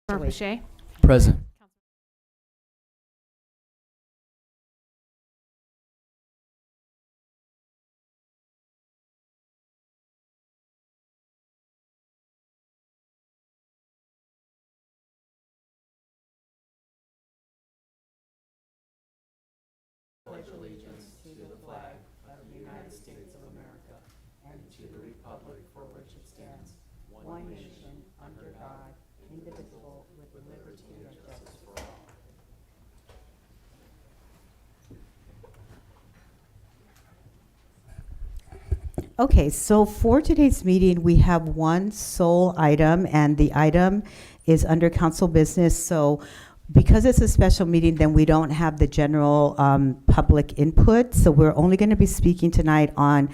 Boucher. Present. Okay, so for today's meeting, we have one sole item, and the item is under council business. So because it's a special meeting, then we don't have the general public input. So we're only going to be speaking tonight on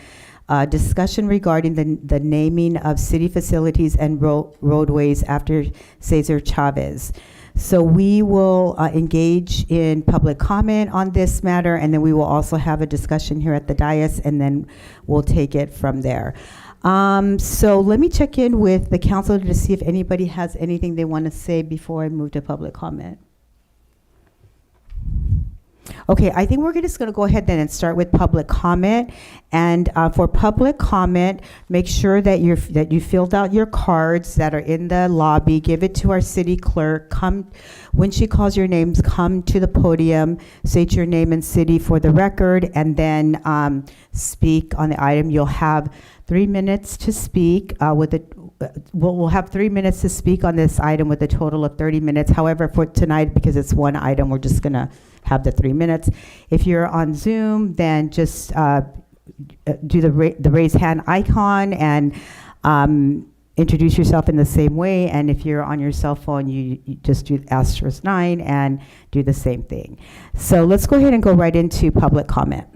discussion regarding the naming of city facilities and roadways after Cesar Chavez. So we will engage in public comment on this matter, and then we will also have a discussion here at the dais, and then we'll take it from there. So let me check in with the council to see if anybody has anything they want to say before I move to public comment. Okay, I think we're just going to go ahead then and start with public comment. And for public comment, make sure that you filled out your cards that are in the lobby. Give it to our city clerk. Come when she calls your names. Come to the podium. State your name and city for the record, and then speak on the item. You'll have 3 minutes to speak. We'll have 3 minutes to speak on this item with a total of 30 minutes. However, for tonight, because it's one item, we're just going to have the 3 minutes. If you're on Zoom, then just do the raise hand icon and introduce yourself in the same way. And if you're on your cell phone, you just do *9 and do the same thing. So let's go ahead and go right into public comment.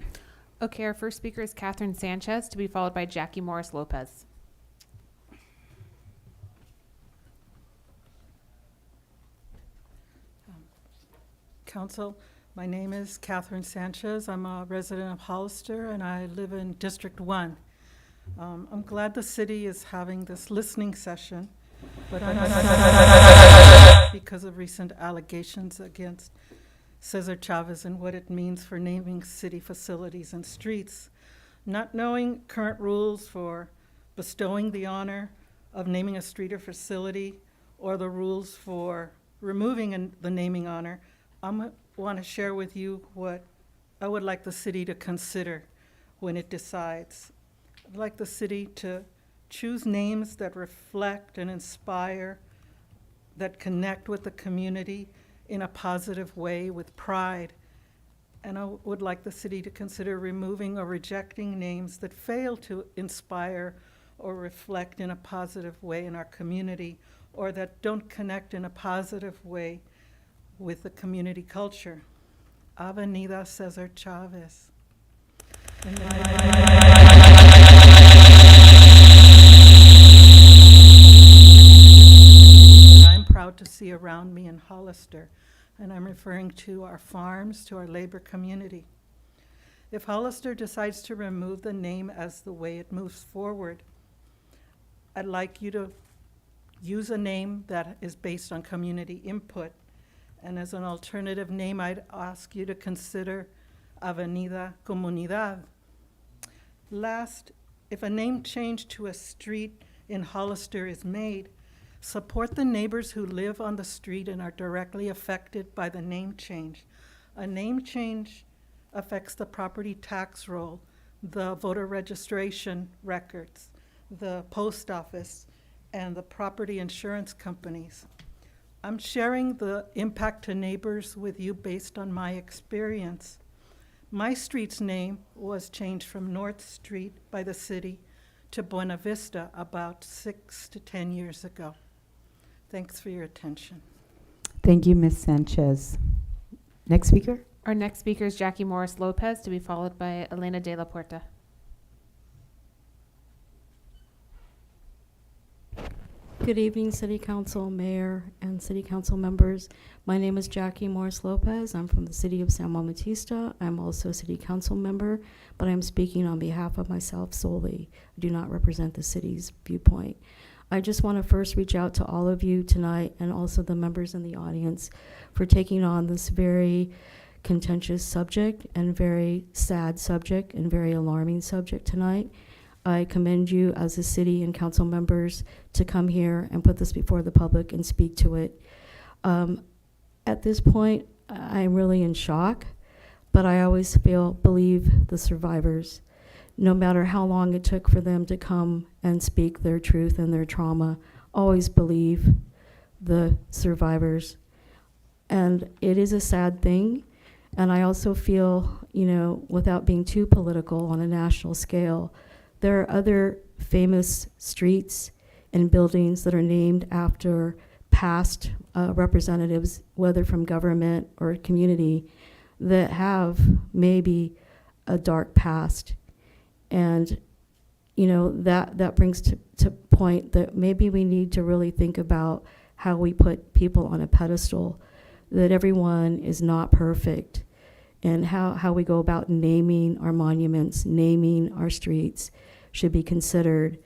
Okay, our first speaker is Catherine Sanchez, to be followed by Jackie Morris Lopez. Council, my name is Catherine Sanchez. I'm a resident of Hollister, and I live in District 1. I'm glad the city is having this listening session, but I'm because of recent allegations against Cesar Chavez and what it means for naming city facilities and streets. Not knowing current rules for bestowing the honor of naming a street or facility, or the rules for removing the naming honor, I want to share with you what I would like the city to consider when it decides. I'd like the city to choose names that reflect and inspire, that connect with the community in a positive way with pride. And I would like the city to consider removing or rejecting names that fail to inspire or reflect in a positive way in our community, or that don't connect in a positive way with the community culture. Avenida Cesar Chavez. And then I'm proud to see around me in Hollister, and I'm referring to our farms, to our labor community. If Hollister decides to remove the name as the way it moves forward, I'd like you to use a name that is based on community input. And as an alternative name, I'd ask you to consider Avenida Comunidad. Last, if a name change to a street in Hollister is made, support the neighbors who live on the street and are directly affected by the name change. A name change affects the property tax roll, the voter registration records, the post office, and the property insurance companies. I'm sharing the impact to neighbors with you based on my experience. My street's name was changed from North Street by the city to Buena Vista about 6 to 10 years ago. Thanks for your attention. Thank you, Ms. Sanchez. Next speaker. Our next speaker is Jackie Morris Lopez, to be followed by Elena de la Puerta. Good evening, City Council, Mayor, and City Council members. My name is Jackie Morris Lopez. I'm from the City of San Juan Bautista. I'm also a City Council member, but I'm speaking on behalf of myself solely. I do not represent the city's viewpoint. I just want to first reach out to all of you tonight and also the members in the audience for taking on this very contentious subject and very sad subject and very alarming subject tonight. I commend you as a city and council members to come here and put this before the public and speak to it. At this point, I'm really in shock, but I always believe the survivors. No matter how long it took for them to come and speak their truth and their trauma, always believe the survivors. And it is a sad thing. And I also feel, without being too political on a national scale, there are other famous streets and buildings that are named after past representatives, whether from government or community, that have maybe a dark past. And, that brings to point that maybe we need to really think about how we put people on a pedestal, that everyone is not perfect, and how we go about naming our monuments, naming our streets should be considered.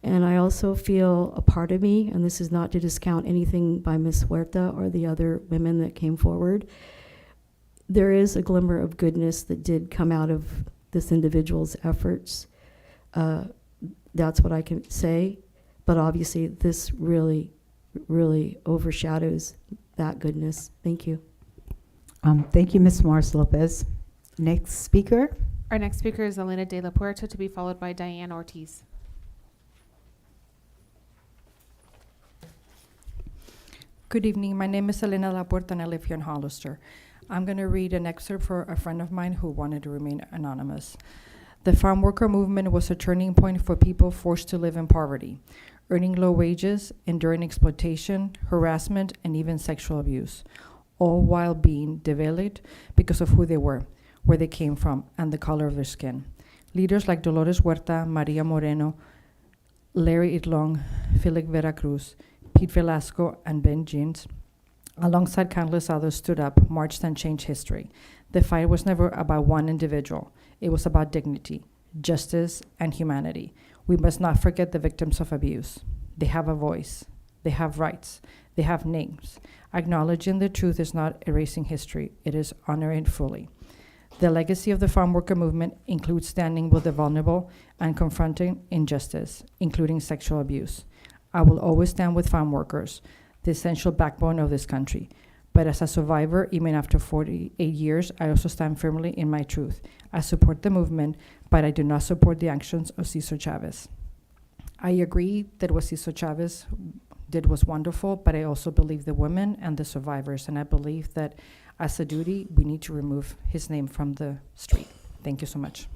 And I also feel a part of me, and this is not to discount anything by Ms. Huerta or the other women that came forward, there is a glimmer of goodness that did come out of this individual's efforts. That's what I can say, but obviously this really, really overshadows that goodness. Thank you. Thank you, Ms. Morris Lopez. Next speaker. Our next speaker is Elena de la Puerta, to be followed by Diane Ortiz. Good evening. My name is Elena La Puerta and I live here in Hollister. I'm going to read an excerpt for a friend of mine who wanted to remain anonymous. The farm worker movement was a turning point for people forced to live in poverty, earning low wages, enduring exploitation, harassment, and even sexual abuse, all while being devalued because of who they were, where they came from, and the color of their skin. Leaders like Dolores Huerta, Maria Moreno, Larry Itlong, Felix Veracruz, Pete Velasco, and Ben Jeans, alongside countless others, stood up, marched, and changed history. The fight was never about one individual. It was about dignity, justice, and humanity. We must not forget the victims of abuse. They have a voice. They have rights. They have names. Acknowledging the truth is not erasing history. It is honoring it fully. The legacy of the farm worker movement includes standing with the vulnerable and confronting injustice, including sexual abuse. I will always stand with farm workers, the essential backbone of this country. But as a survivor, even after 48 years, I also stand firmly in my truth. I support the movement, but I do not support the actions of Cesar Chavez. I agree that what Cesar Chavez did was wonderful, but I also believe the women and the survivors, and I believe that as a duty, we need to remove his name from the street. Thank you so much.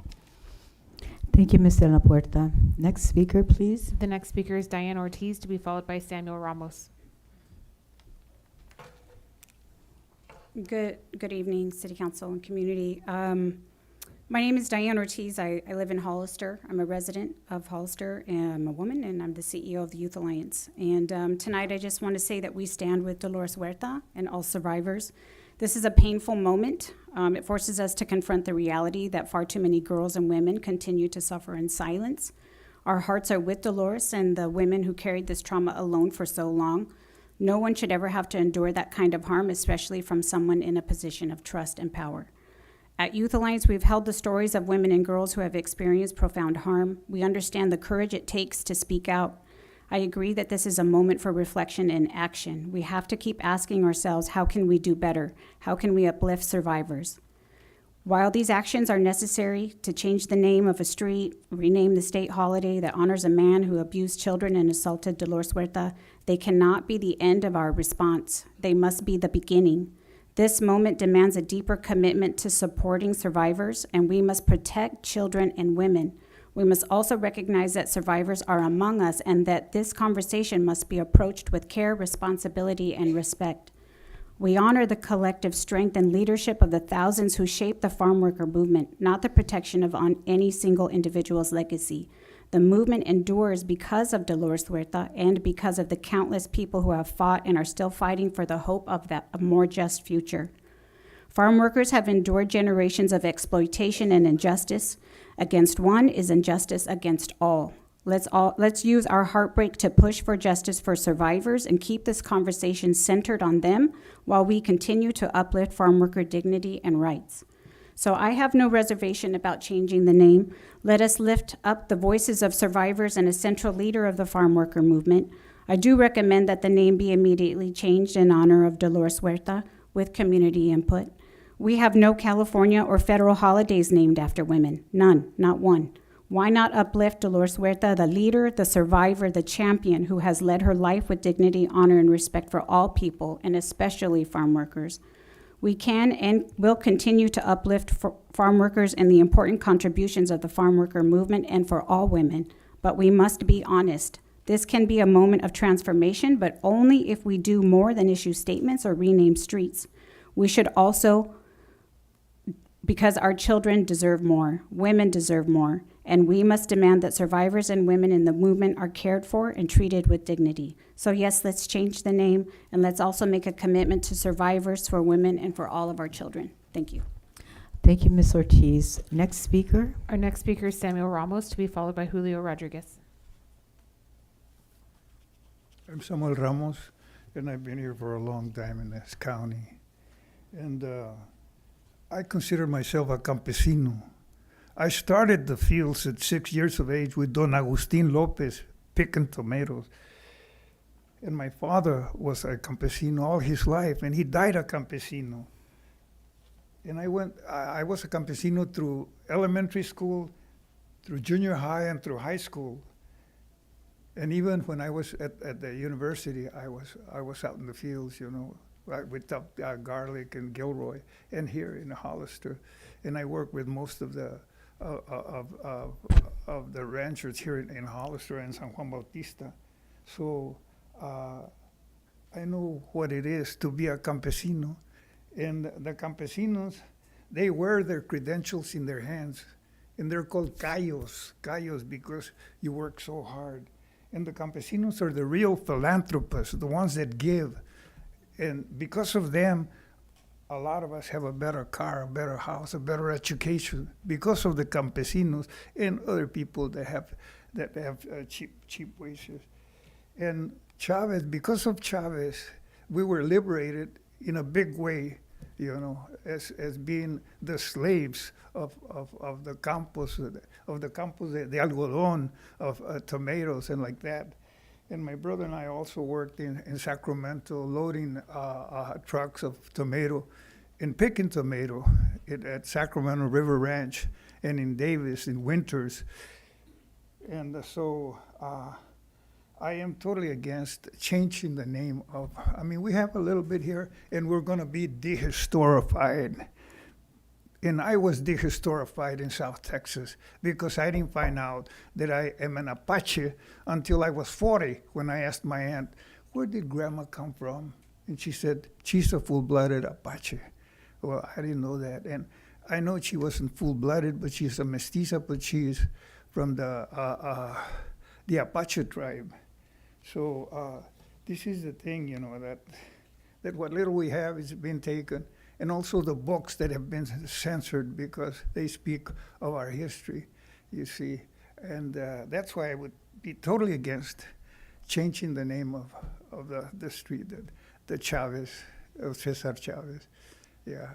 Thank you, Ms. de la Puerta. Next speaker, please. The next speaker is Diane Ortiz, to be followed by Samuel Ramos. Good evening, City Council and community. My name is Diane Ortiz. I live in Hollister. I'm a resident of Hollister, and I'm a woman, and I'm the CEO of the Youth Alliance. And tonight, I just want to say that we stand with Dolores Huerta and all survivors. This is a painful moment. It forces us to confront the reality that far too many girls and women continue to suffer in silence. Our hearts are with Dolores and the women who carried this trauma alone for so long. No one should ever have to endure that kind of harm, especially from someone in a position of trust and power. At Youth Alliance, we've held the stories of women and girls who have experienced profound harm. We understand the courage it takes to speak out. I agree that this is a moment for reflection and action. We have to keep asking ourselves, how can we do better? How can we uplift survivors? While these actions are necessary to change the name of a street, rename the state holiday that honors a man who abused children and assaulted Dolores Huerta, they cannot be the end of our response. They must be the beginning. This moment demands a deeper commitment to supporting survivors, and we must protect children and women. We must also recognize that survivors are among us and that this conversation must be approached with care, responsibility, and respect. We honor the collective strength and leadership of the thousands who shaped the farm worker movement, not the protection of any single individual's legacy. The movement endures because of Dolores Huerta and because of the countless people who have fought and are still fighting for the hope of a more just future. Farm workers have endured generations of exploitation and injustice. Against one is injustice against all. Let's use our heartbreak to push for justice for survivors and keep this conversation centered on them while we continue to uplift farm worker dignity and rights. So I have no reservation about changing the name. Let us lift up the voices of survivors and a central leader of the farm worker movement. I do recommend that the name be immediately changed in honor of Dolores Huerta with community input. We have no California or federal holidays named after women. None, not one. Why not uplift Dolores Huerta, the leader, the survivor, the champion who has led her life with dignity, honor, and respect for all people, and especially farm workers? We can and will continue to uplift farm workers and the important contributions of the farm worker movement and for all women, but we must be honest. This can be a moment of transformation, but only if we do more than issue statements or rename streets. We should also, because our children deserve more, women deserve more, and we must demand that survivors and women in the movement are cared for and treated with dignity. So yes, let's change the name, and let's also make a commitment to survivors, for women, and for all of our children. Thank you. Thank you, Ms. Ortiz. Next speaker. Our next speaker is Samuel Ramos, to be followed by Julio Rodriguez. I'm Samuel Ramos, and I've been here for a long time in this county. And I consider myself a campesino. I started the fields at 6 years of age with Don Agustin Lopez picking tomatoes. And my father was a campesino all his life, and he died a campesino. And I was a campesino through elementary school, through junior high, and through high school. And even when I was at the university, I was out in the fields, you know, right, with Garlic and Gilroy, and here in Hollister. And I worked with most of the ranchers here in Hollister and San Juan Bautista. So I know what it is to be a campesino. And the campesinos, they wear their credentials in their hands. And they're called callos because you work so hard. And the campesinos are the real philanthropists, the ones that give. And because of them, a lot of us have a better car, a better house, a better education, because of the campesinos and other people that have cheap wages. And Chavez, because of Chavez, we were liberated in a big way, you know, as being the slaves of the campos, de algodón, of tomatoes and like that. And my brother and I also worked in Sacramento, loading trucks of tomato and picking tomato at Sacramento River Ranch and in Davis in winters. And so I am totally against changing the name of, I mean, we have a little bit here, and we're going to be dehistorified. And I was dehistorified in South Texas because I didn't find out that I am an Apache until I was 40, when I asked my aunt, where did Grandma come from? And she said, she's a full-blooded Apache. Well, I didn't know that. And I know she wasn't full-blooded, but she's a mestiza, but she's from the Apache tribe. So this is the thing, you know, that what little we have is been taken. And also the books that have been censored because they speak of our history, you see. And that's why I would be totally against changing the name of the street, the Chavez, of Cesar Chavez. Yeah,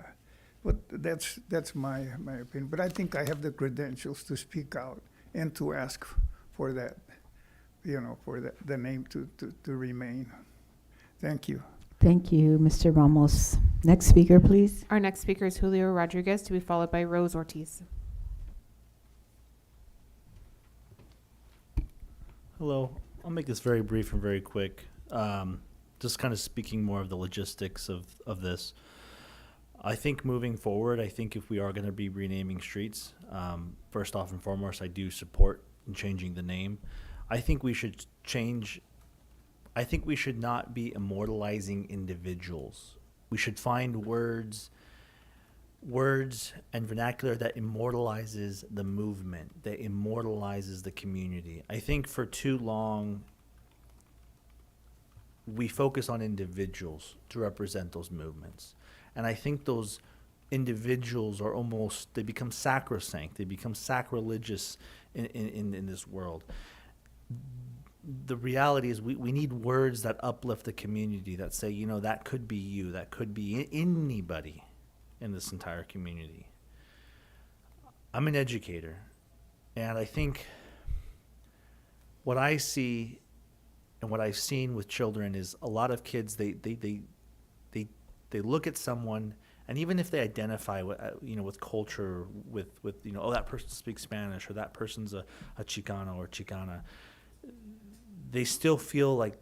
but that's my opinion. But I think I have the credentials to speak out and to ask for that, you know, for the name to remain. Thank you. Thank you, Mr. Ramos. Next speaker, please. Our next speaker is Julio Rodriguez, to be followed by Rose Ortiz. Hello. I'll make this very brief and very quick. Just kind of speaking more of the logistics of this. I think moving forward, I think if we are going to be renaming streets, first off and foremost, I do support in changing the name. I think we should not be immortalizing individuals. We should find words and vernacular that immortalizes the movement, that immortalizes the community. I think for too long, we focus on individuals to represent those movements. And I think those individuals are they become sacrosanct, they become sacrilegious in this world. the reality is we need words that uplift the community, that say, you know, that could be you, that could be anybody in this entire community. I'm an educator, and I think what I see and what I've seen with children is a lot of kids, they look at someone, and even if they identify with, with culture, with oh, that person speaks Spanish, or that person's a Chicano or Chicana, they still feel like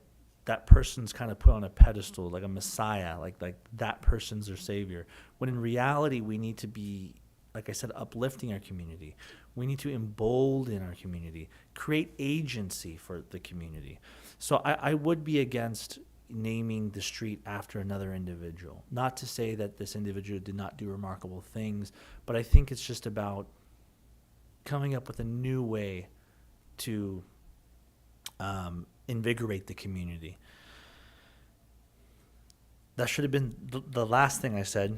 that person's kind of put on a pedestal, like a messiah, like that person's their savior. When in reality, we need to be, like I said, uplifting our community. We need to embolden our community, create agency for the community. So I would be against naming the street after another individual. Not to say that this individual did not do remarkable things, but I think it's just about coming up with a new way to invigorate the community. That should have been the last thing I said.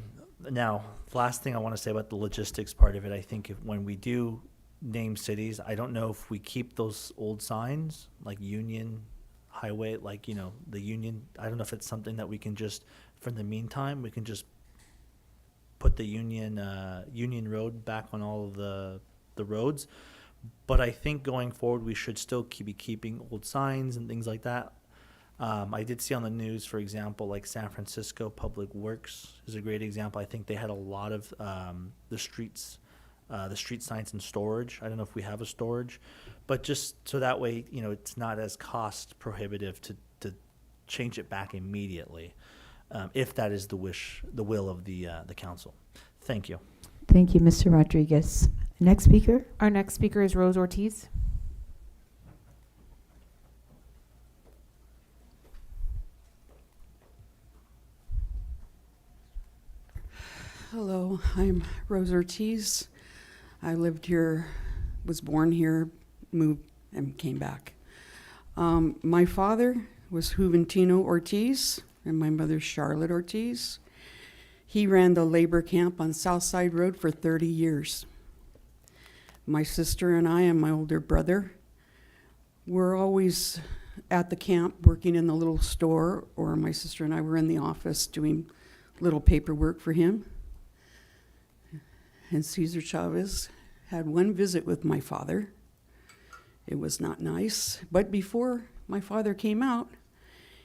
Now, the last thing I want to say about the logistics part of it, I think when we do name cities, I don't know if we keep those old signs, like Union Highway, like, the Union. I don't know if it's something that we can just, for the meantime, we can just put the Union Road back on all of the roads. But I think going forward, we should still be keeping old signs and things like that. I did see on the news, for example, like San Francisco Public Works is a great example. I think they had a lot of the street signs in storage. I don't know if we have a storage, but just so that way, it's not as cost prohibitive to change it back immediately, if that is the will of the council. Thank you. Thank you, Mr. Rodriguez. Next speaker. Our next speaker is Rose Ortiz. Hello, I'm Rose Ortiz. I lived here, was born here, moved, and came back. My father was Juventino Ortiz, and my mother's Charlotte Ortiz. He ran the labor camp on Southside Road for 30 years. My sister and I and my older brother were always at the camp working in the little store, or my sister and I were in the office doing little paperwork for him. And Cesar Chavez had one visit with my father. It was not nice, but before my father came out,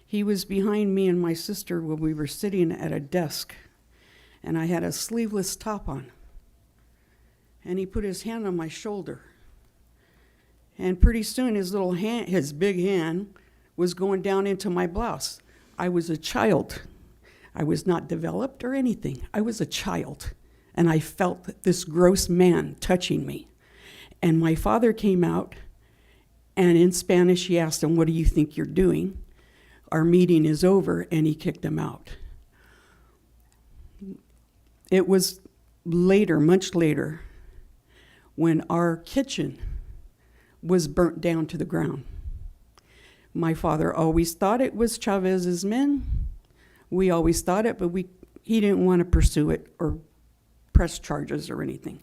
he was behind me and my sister when we were sitting at a desk, and I had a sleeveless top on. And he put his hand on my shoulder. And pretty soon his big hand was going down into my blouse. I was a child. I was not developed or anything. I was a child. And I felt this gross man touching me. And my father came out, and in Spanish he asked him, "What do you think you're doing? Our meeting is over," and he kicked him out. It was later, much later, when our kitchen was burnt down to the ground. My father always thought it was Chavez's men. We always thought it, but he didn't want to pursue it or press charges or anything.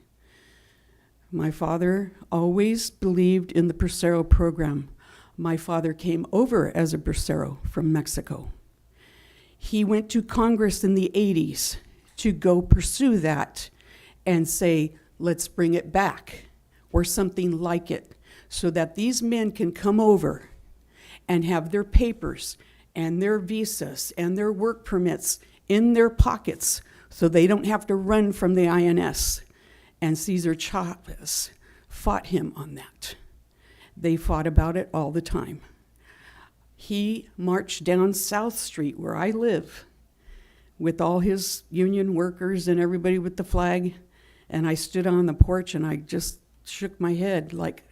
My father always believed in the Bracero program. My father came over as a Bracero from Mexico. He went to Congress in the 80s to go pursue that and say, let's bring it back or something like it, so that these men can come over and have their papers and their visas and their work permits in their pockets, so they don't have to run from the INS. And Cesar Chavez fought him on that. They fought about it all the time. He marched down South Street, where I live, with all his union workers and everybody with the flag, and I stood on the porch and I just shook my head. Like,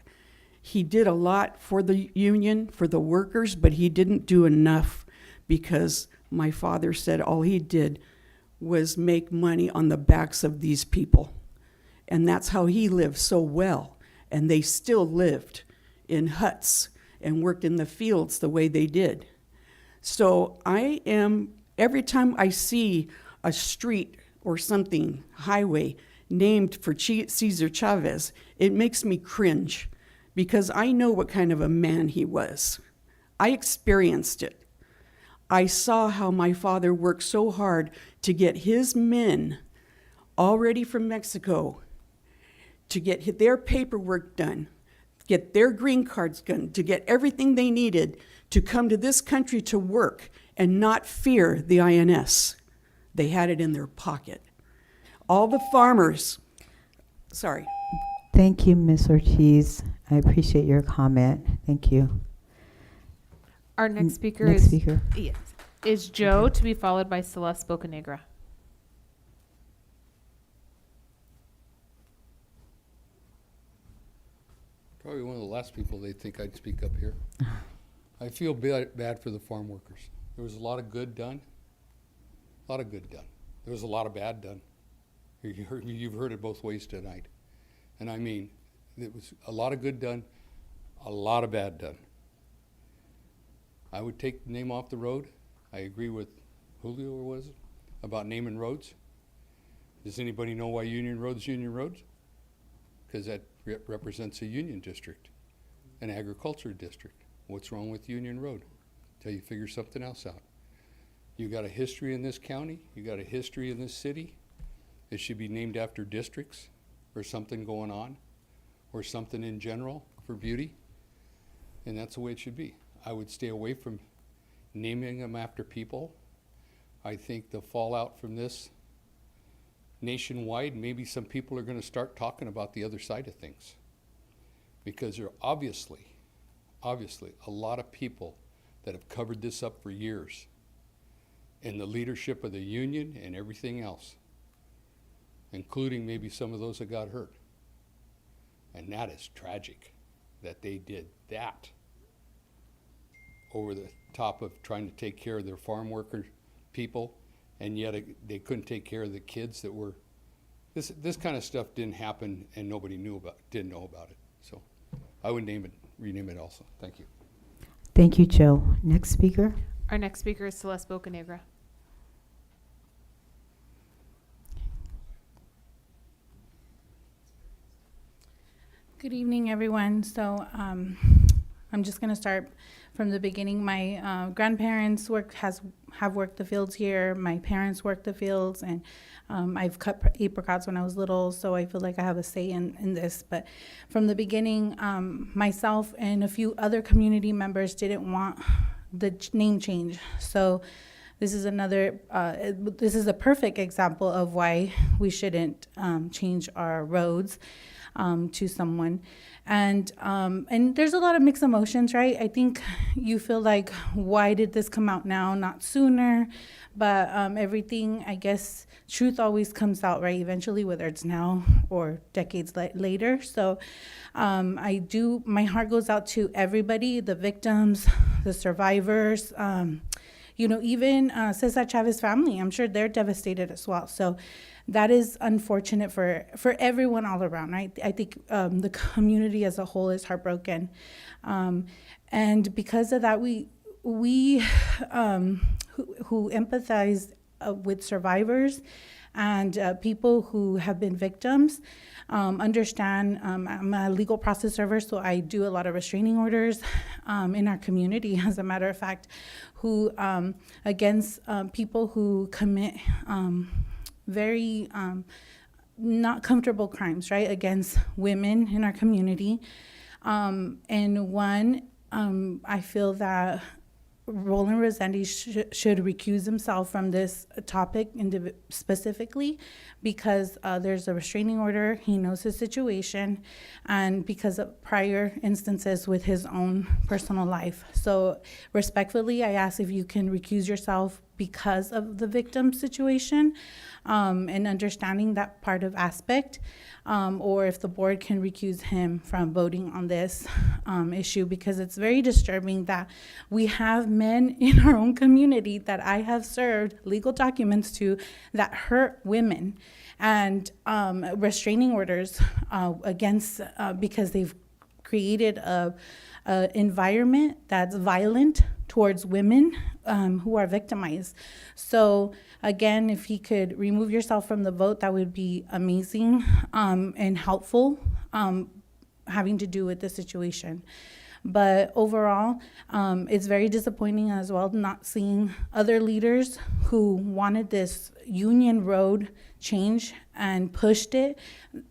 he did a lot for the union, for the workers, but he didn't do enough, because my father said all he did was make money on the backs of these people. And that's how he lived so well. And they still lived in huts and worked in the fields the way they did. So every time I see a street or something, highway, named for Cesar Chavez, it makes me cringe, because I know what kind of a man he was. I experienced it. I saw how my father worked so hard to get his men, already from Mexico, to get their paperwork done, get their green cards done, to get everything they needed to come to this country to work and not fear the INS. They had it in their pocket. All the farmers, sorry. Thank you, Ms. Ortiz. I appreciate your comment. Thank you. Our next speaker Next is speaker. yes, is Joe, to be followed by Celeste Bocanegra. Probably one of the last people they think I'd speak up here. I feel bad for the farm workers. There was a lot of good done. A lot of good done. There was a lot of bad done. You've heard it both ways tonight. And I mean, it was a lot of good done, a lot of bad done. I would take the name off the road. I agree with Julio, or was it, about naming roads. Does anybody know why Union Road's Union Roads? Because that represents a union district, an agriculture district. What's wrong with Union Road? Till you figure something else out. You got a history in this county, you got a history in this city. It should be named after districts or something going on or something in general for beauty. And that's the way it should be. I would stay away from naming them after people. I think the fallout from this nationwide, maybe some people are going to start talking about the other side of things, because there are obviously a lot of people that have covered this up for years in the leadership of the union and everything else, including maybe some of those that got hurt. And that is tragic that they did that over the top of trying to take care of their farm worker people, and yet they couldn't take care of the kids that were, this kind of stuff didn't happen and nobody didn't know about it. So I would rename it also. Thank you. Thank you, Joe. Next speaker. Our next speaker is Celeste Bocanegra. Good evening, everyone. So I'm just going to start from the beginning. My grandparents have worked the fields here. My parents worked the fields, and I've cut apricots when I was little, so I feel like I have a say in this. But from the beginning, myself and a few other community members didn't want the name change. So this is this is a perfect example of why we shouldn't change our roads to someone. And there's a lot of mixed emotions, right? I think you feel like, why did this come out now, not sooner? But everything, I guess, truth always comes out, right? Eventually, whether it's now or decades later. So my heart goes out to everybody, the victims, the survivors, even Cesar Chavez's family. I'm sure they're devastated as well. So that is unfortunate for everyone all around, right? I think the community as a whole is heartbroken. And because of that, we who empathize with survivors and people who have been victims understand. I'm a legal process server, so I do a lot of restraining orders in our community, as a matter of fact, who against people who commit very not comfortable crimes, right, against women in our community. And one, I feel that Roland Rossetti should recuse himself from this topic specifically, because there's a restraining order. He knows his situation, and because of prior instances with his own personal life. So respectfully, I ask if you can recuse yourself because of the victim situation, and understanding that part of aspect, or if the board can recuse him from voting on this issue, because it's very disturbing that we have men in our own community that I have served legal documents to that hurt women, and restraining orders against because they've created a environment that's violent towards women who are victimized. So again, if he could remove yourself from the vote, that would be amazing and helpful. having to do with the situation. But overall, it's very disappointing as well not seeing other leaders who wanted this Union Road change and pushed it,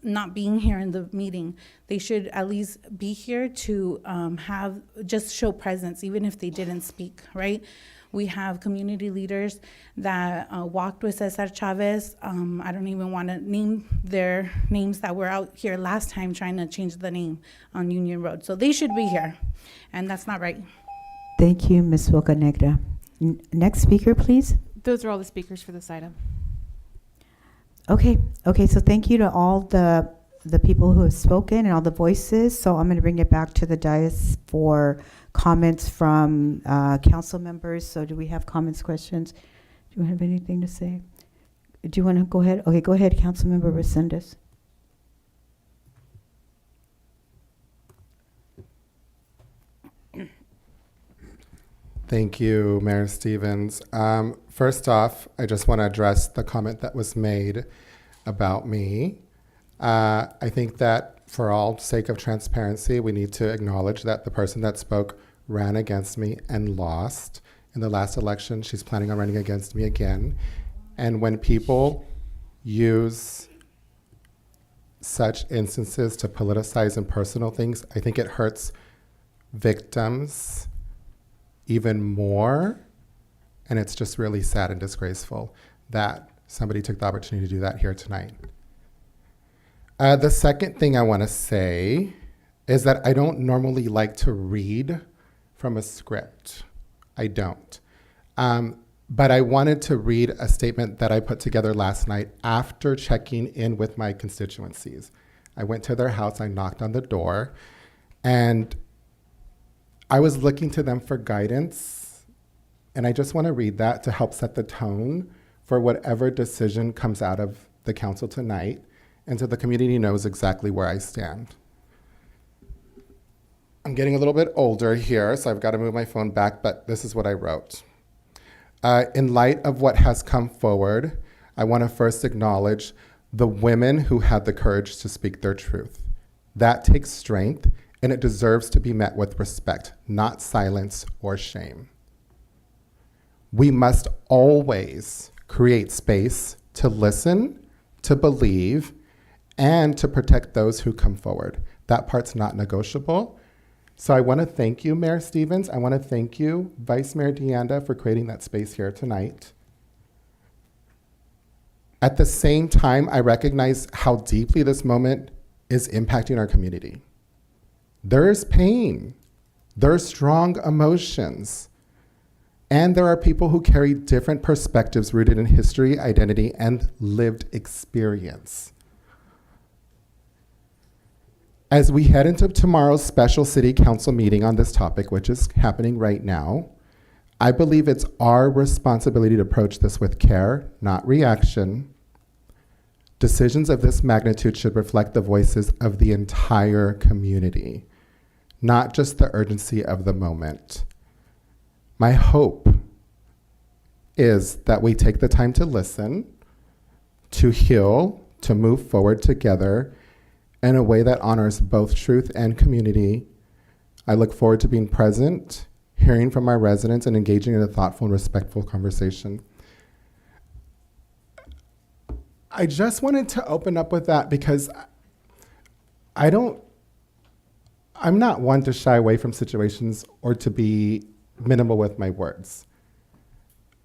not being here in the meeting. They should at least be here to just show presence, even if they didn't speak, right? We have community leaders that walked with Cesar Chavez. I don't even want to name their names that were out here last time trying to change the name on Union Road. So they should be here, and that's not right. Thank you, Ms. Bocanegra. Next speaker, please. Those are all the speakers for this item. Okay, so thank you to all the people who have spoken and all the voices. So I'm going to bring it back to the dais for comments from council members. So do we have comments, questions? Do you have anything to say? Do you want to go ahead? Okay, go ahead, Councilmember Resendez. Thank you, Mayor Stevens. First off, I just want to address the comment that was made about me. I think that for all sake of transparency, we need to acknowledge that the person that spoke ran against me and lost. In the last election, she's planning on running against me again. And when people use such instances to politicize and personal things, I think it hurts victims even more. And it's just really sad and disgraceful that somebody took the opportunity to do that here tonight. The second thing I want to say is that I don't normally like to read from a script. I don't. But I wanted to read a statement that I put together last night after checking in with my constituencies. I went to their house, I knocked on the door, and I was looking to them for guidance. And I just want to read that to help set the tone for whatever decision comes out of the council tonight, and so the community knows exactly where I stand. I'm getting a little bit older here, so I've got to move my phone back, but this is what I wrote. In light of what has come forward, I want to first acknowledge the women who had the courage to speak their truth. That takes strength, and it deserves to be met with respect, not silence or shame. We must always create space to listen, to believe, and to protect those who come forward. That part's not negotiable. So I want to thank you, Mayor Stevens. I want to thank you, Vice Mayor Deanda, for creating that space here tonight. At the same time, I recognize how deeply this moment is impacting our community. There is pain. There are strong emotions. And there are people who carry different perspectives rooted in history, identity, and lived experience. As we head into tomorrow's special city council meeting on this topic, which is happening right now, I believe it's our responsibility to approach this with care, not reaction. Decisions of this magnitude should reflect the voices of the entire community, not just the urgency of the moment. My hope is that we take the time to listen, to heal, to move forward together in a way that honors both truth and community. I look forward to being present, hearing from our residents, and engaging in a thoughtful and respectful conversation. I just wanted to open up with that because I'm not one to shy away from situations or to be minimal with my words.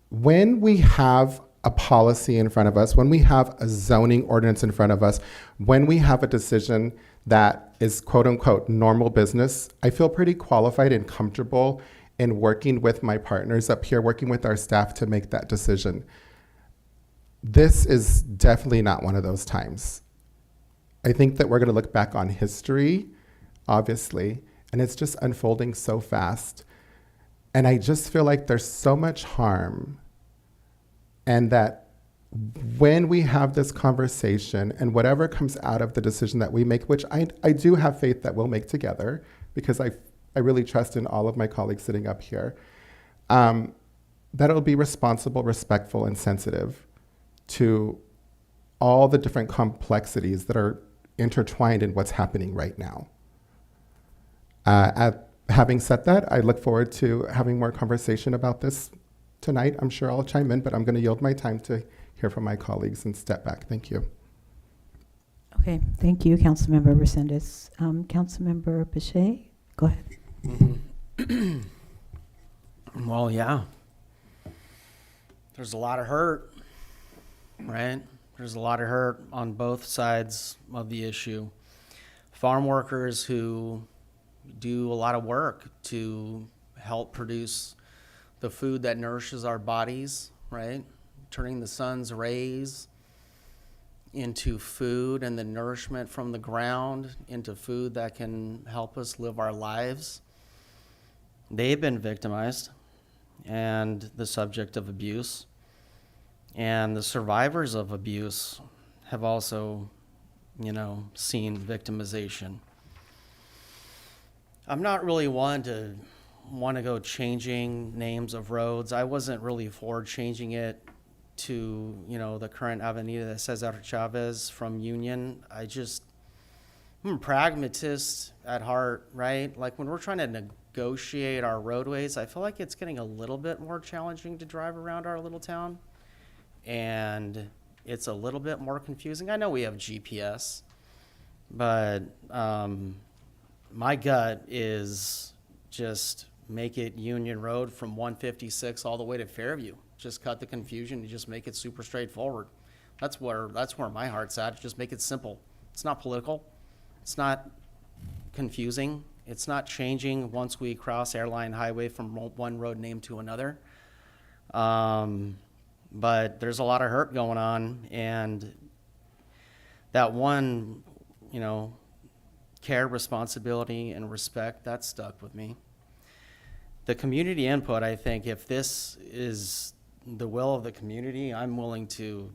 When we have a policy in front of us, when we have a zoning ordinance in front of us, when we have a decision that is quote unquote normal business, I feel pretty qualified and comfortable in working with my partners up here, working with our staff to make that decision. This is definitely not one of those times. I think that we're going to look back on history, obviously, and it's just unfolding so fast. And I just feel like there's so much harm, and that when we have this conversation and whatever comes out of the decision that we make, which I do have faith that we'll make together, because I really trust in all of my colleagues sitting up here, that it'll be responsible, respectful, and sensitive to all the different complexities that are intertwined in what's happening right now. Having said that, I look forward to having more conversation about this tonight. I'm sure I'll chime in, but I'm going to yield my time to hear from my colleagues and step back. Thank you. Okay, thank you, Councilmember Resendez. Councilmember Bichet, go ahead. Well, yeah. There's a lot of hurt, right? There's a lot of hurt on both sides of the issue. Farm workers who do a lot of work to help produce the food that nourishes our bodies, right? Turning the sun's rays into food and the nourishment from the ground into food that can help us live our lives. They've been victimized and the subject of abuse. And the survivors of abuse have also, seen victimization. I'm not really one to want to go changing names of roads. I wasn't really for changing it to, the current avenida that says Cesar Chavez from Union. I'm a pragmatist at heart, right? Like when we're trying to negotiate our roadways, I feel like it's getting a little bit more challenging to drive around our little town. And it's a little bit more confusing. I know we have GPS, but my gut is just make it Union Road from 156 all the way to Fairview. Just cut the confusion and just make it super straightforward. That's where my heart's at. Just make it simple. It's not political. It's not confusing. It's not changing once we cross Airline Highway from one road name to another. But there's a lot of hurt going on, and that one, care, responsibility, and respect, that stuck with me. The community input, I think, if this is the will of the community, I'm willing to,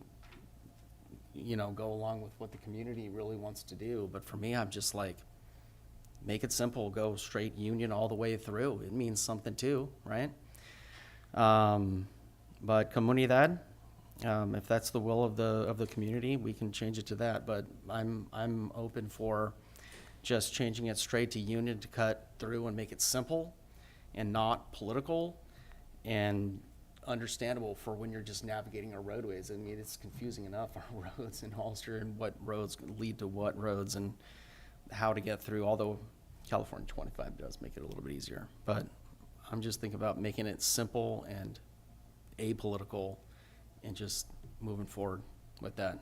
go along with what the community really wants to do. But for me, I'm just like, make it simple, go straight Union all the way through. It means something too, right? But comunidad, if that's the will of the community, we can change it to that. But I'm open for just changing it straight to Union to cut through and make it simple and not political and understandable for when you're just navigating our roadways. I mean, it's confusing enough, our roads in Hollister, and what roads lead to what roads and how to get through, although California 25 does make it a little bit easier. But I'm just thinking about making it simple and apolitical and just moving forward with that.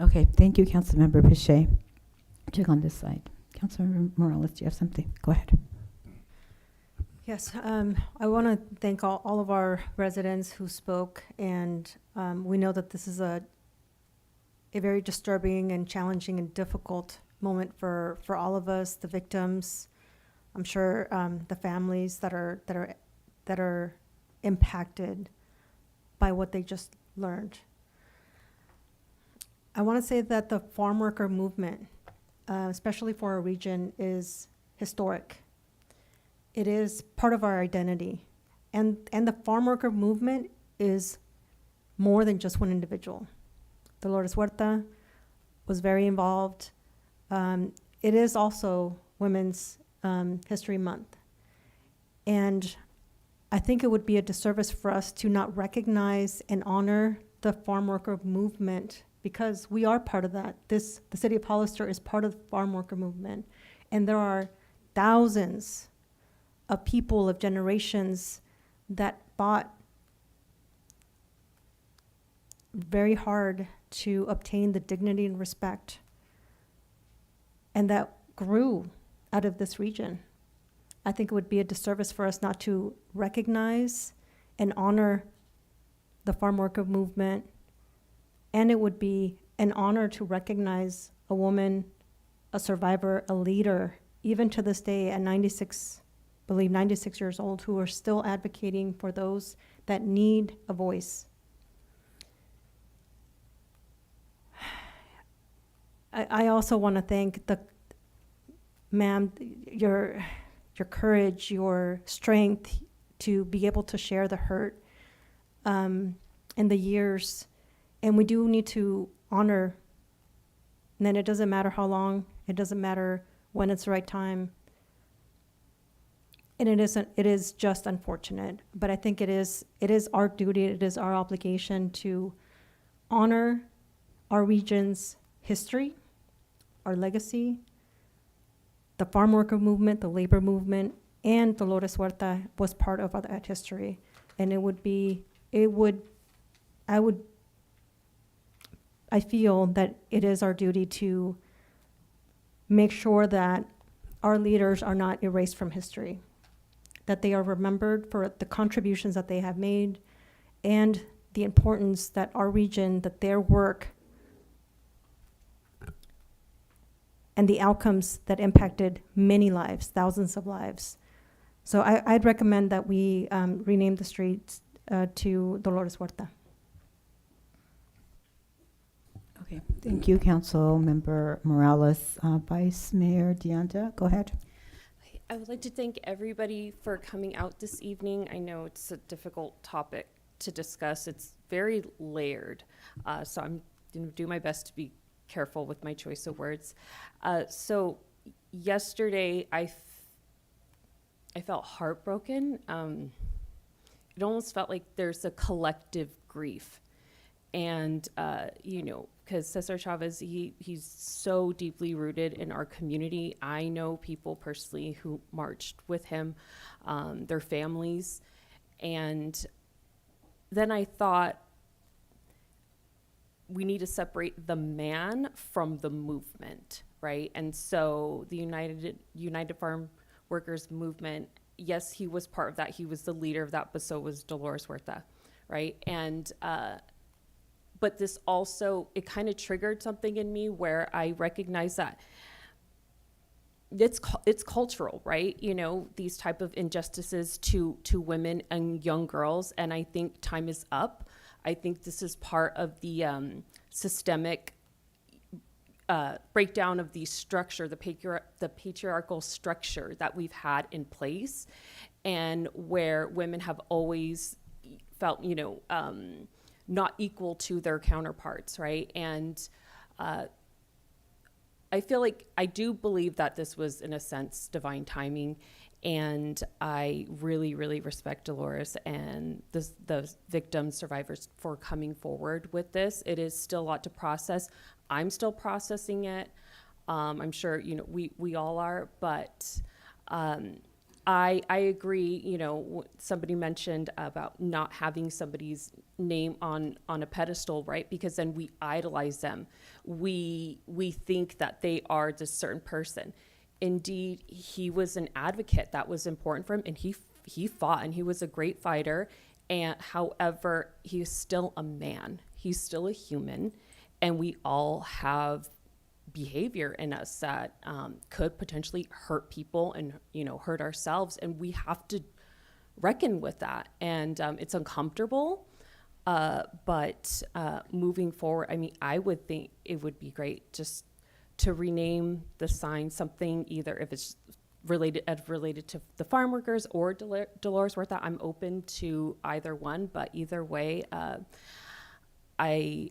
Okay, thank you, Councilmember Bichet. Check on this side. Councilmember Morales, do you have something? Go ahead. Yes, I want to thank all of our residents who spoke, and we know that this is a very disturbing and challenging and difficult moment for all of us, the victims, I'm sure the families that are impacted by what they just learned. I want to say that the farm worker movement, especially for our region, is historic. It is part of our identity. And the farm worker movement is more than just one individual. Dolores Huerta was very involved. It is also Women's History Month. And I think it would be a disservice for us to not recognize and honor the farm worker movement, because we are part of that. The city of Hollister is part of the farm worker movement. And there are thousands of people, of generations, that fought very hard to obtain the dignity and respect, and that grew out of this region. I think it would be a disservice for us not to recognize and honor the farm worker movement, and it would be an honor to recognize a woman, a survivor, a leader, even to this day at 96 years old, who are still advocating for those that need a voice. I also want to thank ma'am, your courage, your strength to be able to share the hurt and the years. And we do need to honor, and then it doesn't matter how long, it doesn't matter when it's the right time, And it is just unfortunate, but I think it is our duty, it is our obligation to honor our region's history, our legacy, the farm worker movement, the labor movement, and Dolores Huerta was part of that history. And I feel that it is our duty to make sure that our leaders are not erased from history, that they are remembered for the contributions that they have made and the importance that our region, that their work and the outcomes that impacted many lives, thousands of lives. So I'd recommend that we rename the streets to Dolores Huerta. Okay, thank you, Council Member Morales. Vice Mayor Deanda, go ahead. I would like to thank everybody for coming out this evening. I know it's a difficult topic to discuss. It's very layered, so I'm going to do my best to be careful with my choice of words. So yesterday, I felt heartbroken. It almost felt like there's a collective grief. And, because Cesar Chavez, he's so deeply rooted in our community. I know people personally who marched with him, their families. And then I thought, we need to separate the man from the movement, right? And so the United Farm Workers movement, yes, he was part of that. He was the leader of that, but so was Dolores Huerta, right? And but this also, it kind of triggered something in me where I recognize that it's cultural, right? These type of injustices to women and young girls, and I think time is up. I think this is part of the systemic breakdown of the structure, the patriarchal structure that we've had in place, and where women have always felt, not equal to their counterparts, right? And I feel like I do believe that this was, in a sense, divine timing. And I really, really respect Dolores and the victim survivors for coming forward with this. It is still a lot to process. I'm still processing it. I'm sure, we all are, but I agree, somebody mentioned about not having somebody's name on a pedestal, right? Because then we idolize them. We think that they are this certain person. Indeed, he was an advocate. That was important for him, and he fought, and he was a great fighter. And however, he is still a man. He's still a human, and we all have behavior in us that could potentially hurt people and hurt ourselves, and we have to reckon with that. And it's uncomfortable, but moving forward, I mean, I would think it would be great just to rename the sign something, either if it's related to the farm workers or Dolores Huerta. I'm open to either one, but either way, I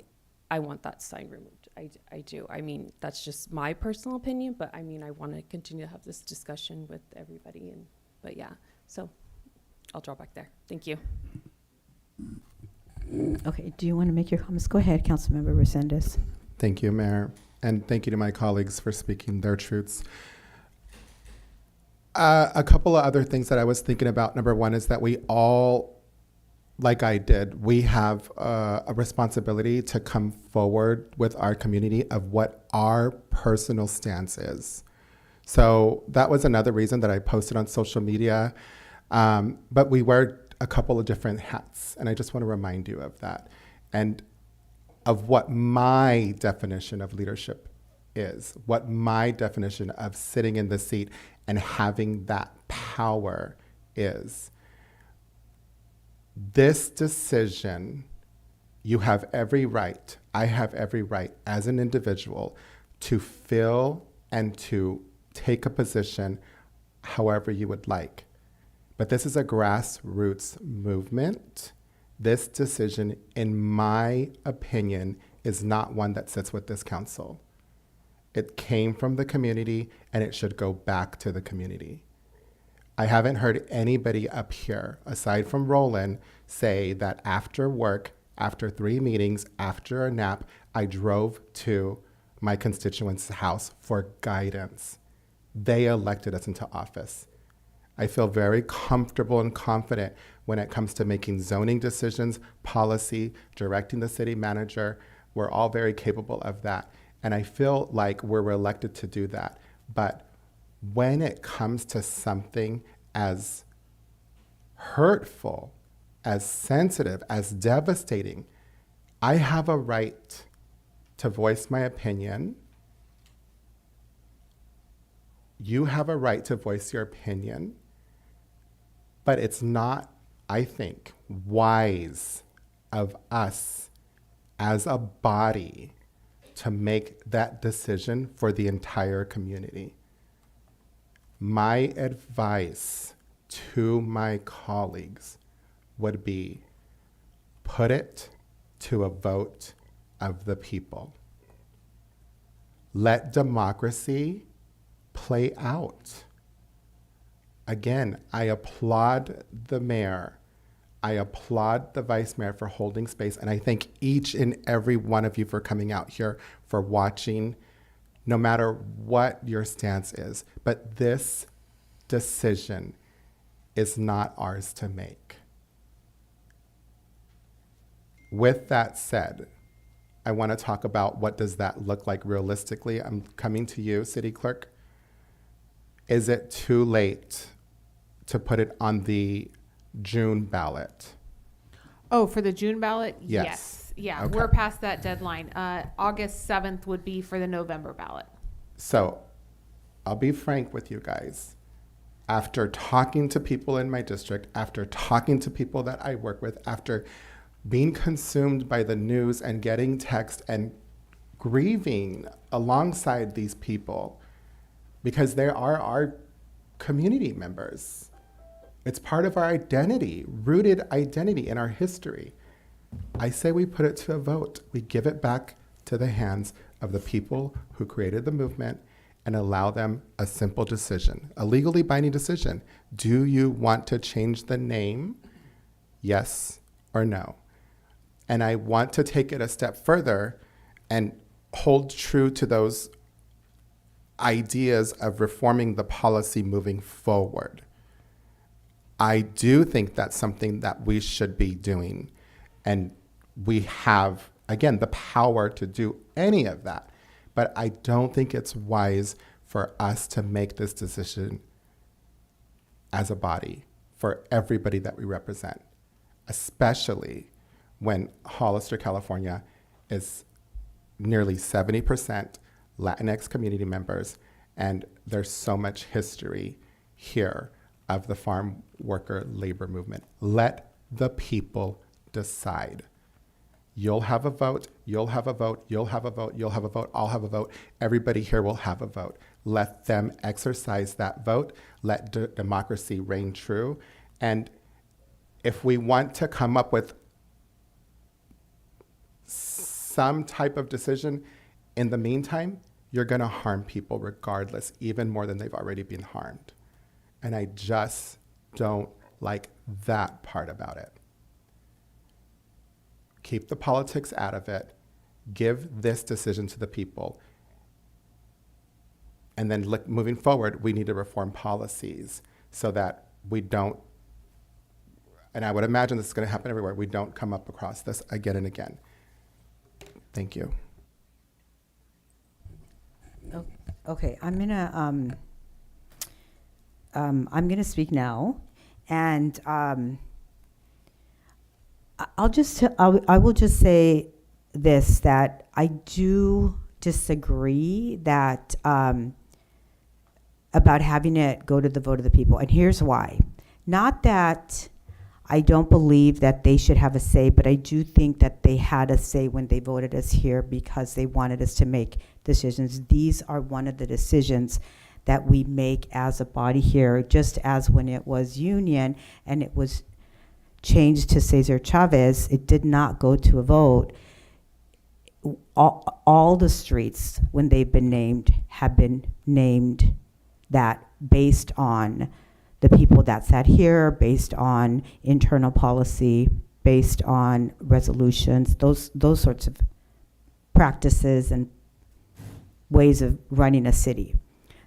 want that sign removed. I do. I mean, that's just my personal opinion, but I mean, I want to continue to have this discussion with everybody. But yeah, so I'll draw back there. Thank you. Okay, do you want to make your comments? Go ahead, Councilmember Resendez. Thank you, Mayor. And thank you to my colleagues for speaking their truths. A couple of other things that I was thinking about. Number one is that we all, like I did, we have a responsibility to come forward with our community of what our personal stance is. So that was another reason that I posted on social media. But we wear a couple of different hats, and I just want to remind you of that. And of what my definition of leadership is, what my definition of sitting in the seat and having that power is. This decision, you have every right, I have every right as an individual to fill and to take a position however you would like. But this is a grassroots movement. This decision, in my opinion, is not one that sits with this council. It came from the community, and it should go back to the community. I haven't heard anybody up here, aside from Roland, say that after work, after 3 meetings, after a nap, I drove to my constituents' house for guidance. They elected us into office. I feel very comfortable and confident when it comes to making zoning decisions, policy, directing the city manager. We're all very capable of that. And I feel like we're elected to do that. But when it comes to something as hurtful, as sensitive, as devastating, I have a right to voice my opinion. You have a right to voice your opinion. But it's not, I think, wise of us as a body to make that decision for the entire community. My advice to my colleagues would be put it to a vote of the people. Let democracy play out. Again, I applaud the mayor. I applaud the vice mayor for holding space, and I thank each and every one of you for coming out here, for watching, no matter what your stance is. But this decision is not ours to make. With that said, I want to talk about what does that look like realistically. I'm coming to you, City Clerk. Is it too late to put it on the June ballot? Oh, for the June ballot? Yes. Yeah, Okay. we're past that deadline. August 7th would be for the November ballot. So I'll be frank with you guys. After talking to people in my district, after talking to people that I work with, after being consumed by the news and getting text and grieving alongside these people, because they are our community members. It's part of our identity, rooted identity in our history. I say we put it to a vote. We give it back to the hands of the people who created the movement and allow them a simple decision, a legally binding decision. Do you want to change the name? Yes or no? And I want to take it a step further and hold true to those ideas of reforming the policy moving forward. I do think that's something that we should be doing. And we have, again, the power to do any of that. But I don't think it's wise for us to make this decision as a body for everybody that we represent, especially when Hollister, California is nearly 70% Latinx community members, and there's so much history here of the farm worker labor movement. Let the people decide. You'll have a vote, you'll have a vote, you'll have a vote, you'll have a vote, I'll have a vote. Everybody here will have a vote. Let them exercise that vote. Let democracy reign true. And if we want to come up with some type of decision in the meantime, you're going to harm people regardless, even more than they've already been harmed. And I just don't like that part about it. Keep the politics out of it. Give this decision to the people. And then moving forward, we need to reform policies so that we don't, and I would imagine this is going to happen everywhere, we don't come up across this again and again. Thank you. Okay, I'm gonna speak now, and I will just say this, that I do disagree that about having it go to the vote of the people, and here's why. Not that I don't believe that they should have a say, but I do think that they had a say when they voted us here because they wanted us to make decisions. These are one of the decisions that we make as a body here, just as when it was union and it was changed to Cesar Chavez, it did not go to a vote. All the streets, when they've been named, have been named that based on the people that sat here, based on internal policy, based on resolutions, those sorts of practices and ways of running a city.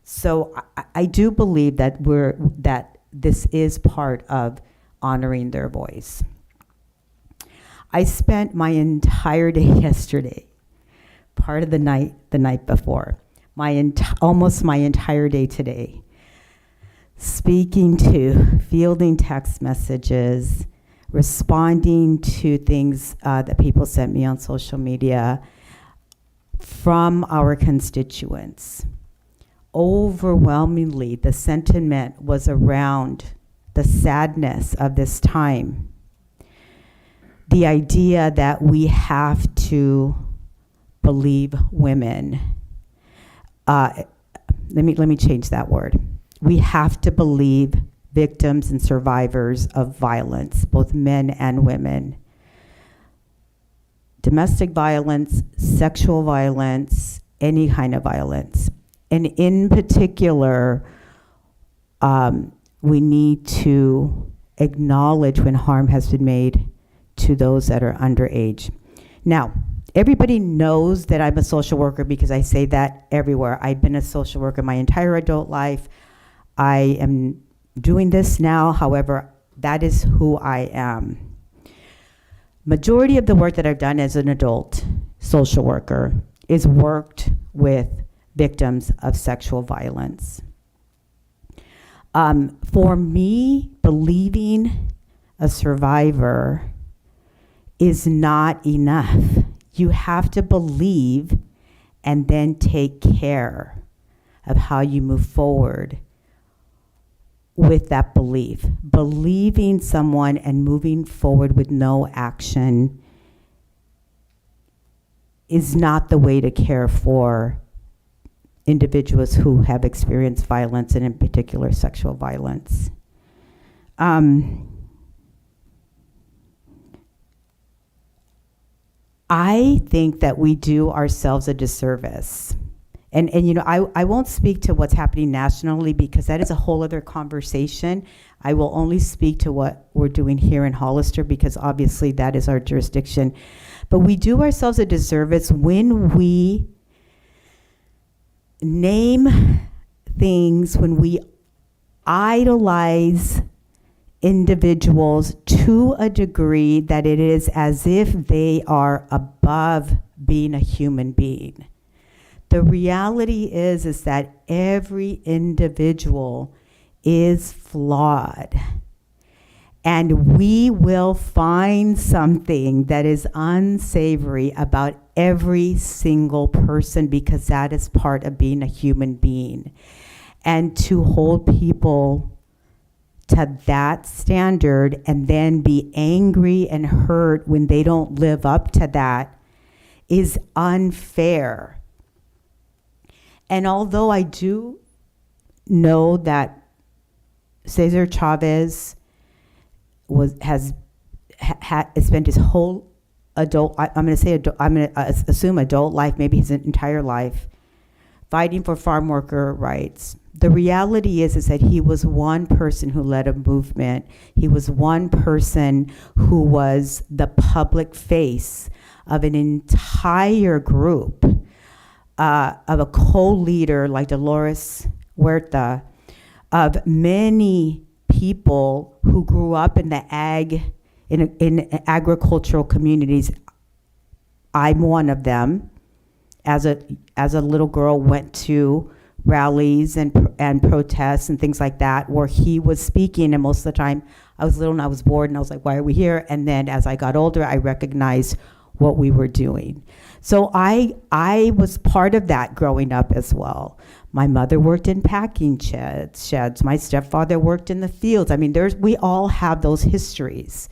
So I do believe that this is part of honoring their voice. I spent my entire day yesterday, part of the night before, almost my entire day today, speaking to, fielding text messages, responding to things that people sent me on social media from our constituents. Overwhelmingly, the sentiment was around the sadness of this time. The idea that we have to believe women. Let me change that word. We have to believe victims and survivors of violence, both men and women. Domestic violence, sexual violence, any kind of violence. And in particular, we need to acknowledge when harm has been made to those that are underage. Now, everybody knows that I'm a social worker because I say that everywhere. I've been a social worker my entire adult life. I am doing this now, however, that is who I am. Majority of the work that I've done as an adult social worker is worked with victims of sexual violence. For me, believing a survivor is not enough. You have to believe and then take care of how you move forward with that belief. Believing someone and moving forward with no action is not the way to care for individuals who have experienced violence, and in particular sexual violence. I think that we do ourselves a disservice. And you know, I won't speak to what's happening nationally because that is a whole other conversation. I will only speak to what we're doing here in Hollister because obviously that is our jurisdiction. But we do ourselves a disservice when we name things, when we idolize individuals to a degree that it is as if they are above being a human being. The reality is that every individual is flawed. And we will find something that is unsavory about every single person because that is part of being a human being. And to hold people to that standard and then be angry and hurt when they don't live up to that is unfair. And although I do know that Cesar Chavez has spent his whole adult, I'm going to assume adult life, maybe his entire life, fighting for farm worker rights. The reality is that he was one person who led a movement. He was one person who was the public face of an entire group, of a co-leader like Dolores Huerta, of many people who grew up in the in agricultural communities. I'm one of them. As a little girl, went to rallies and protests and things like that where he was speaking, and most of the time I was little and I was bored and I was like, why are we here? And then as I got older, I recognized what we were doing. So I was part of that growing up as well. My mother worked in packing sheds. My stepfather worked in the fields. I mean, we all have those histories.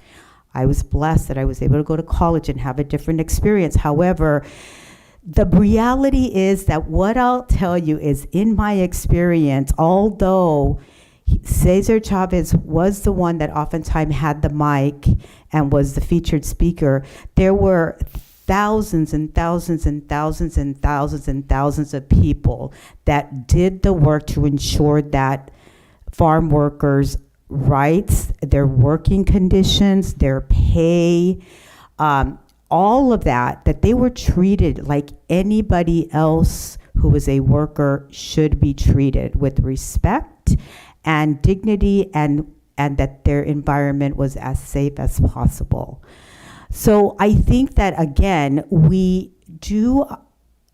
I was blessed that I was able to go to college and have a different experience. However, the reality is that what I'll tell you is, in my experience, although Cesar Chavez was the one that oftentimes had the mic and was the featured speaker, there were thousands and thousands and thousands and thousands and thousands of people that did the work to ensure that farm workers' rights, their working conditions, their pay, all of that, that they were treated like anybody else who was a worker should be treated, with respect and dignity, and that their environment was as safe as possible. So I think that, again, we do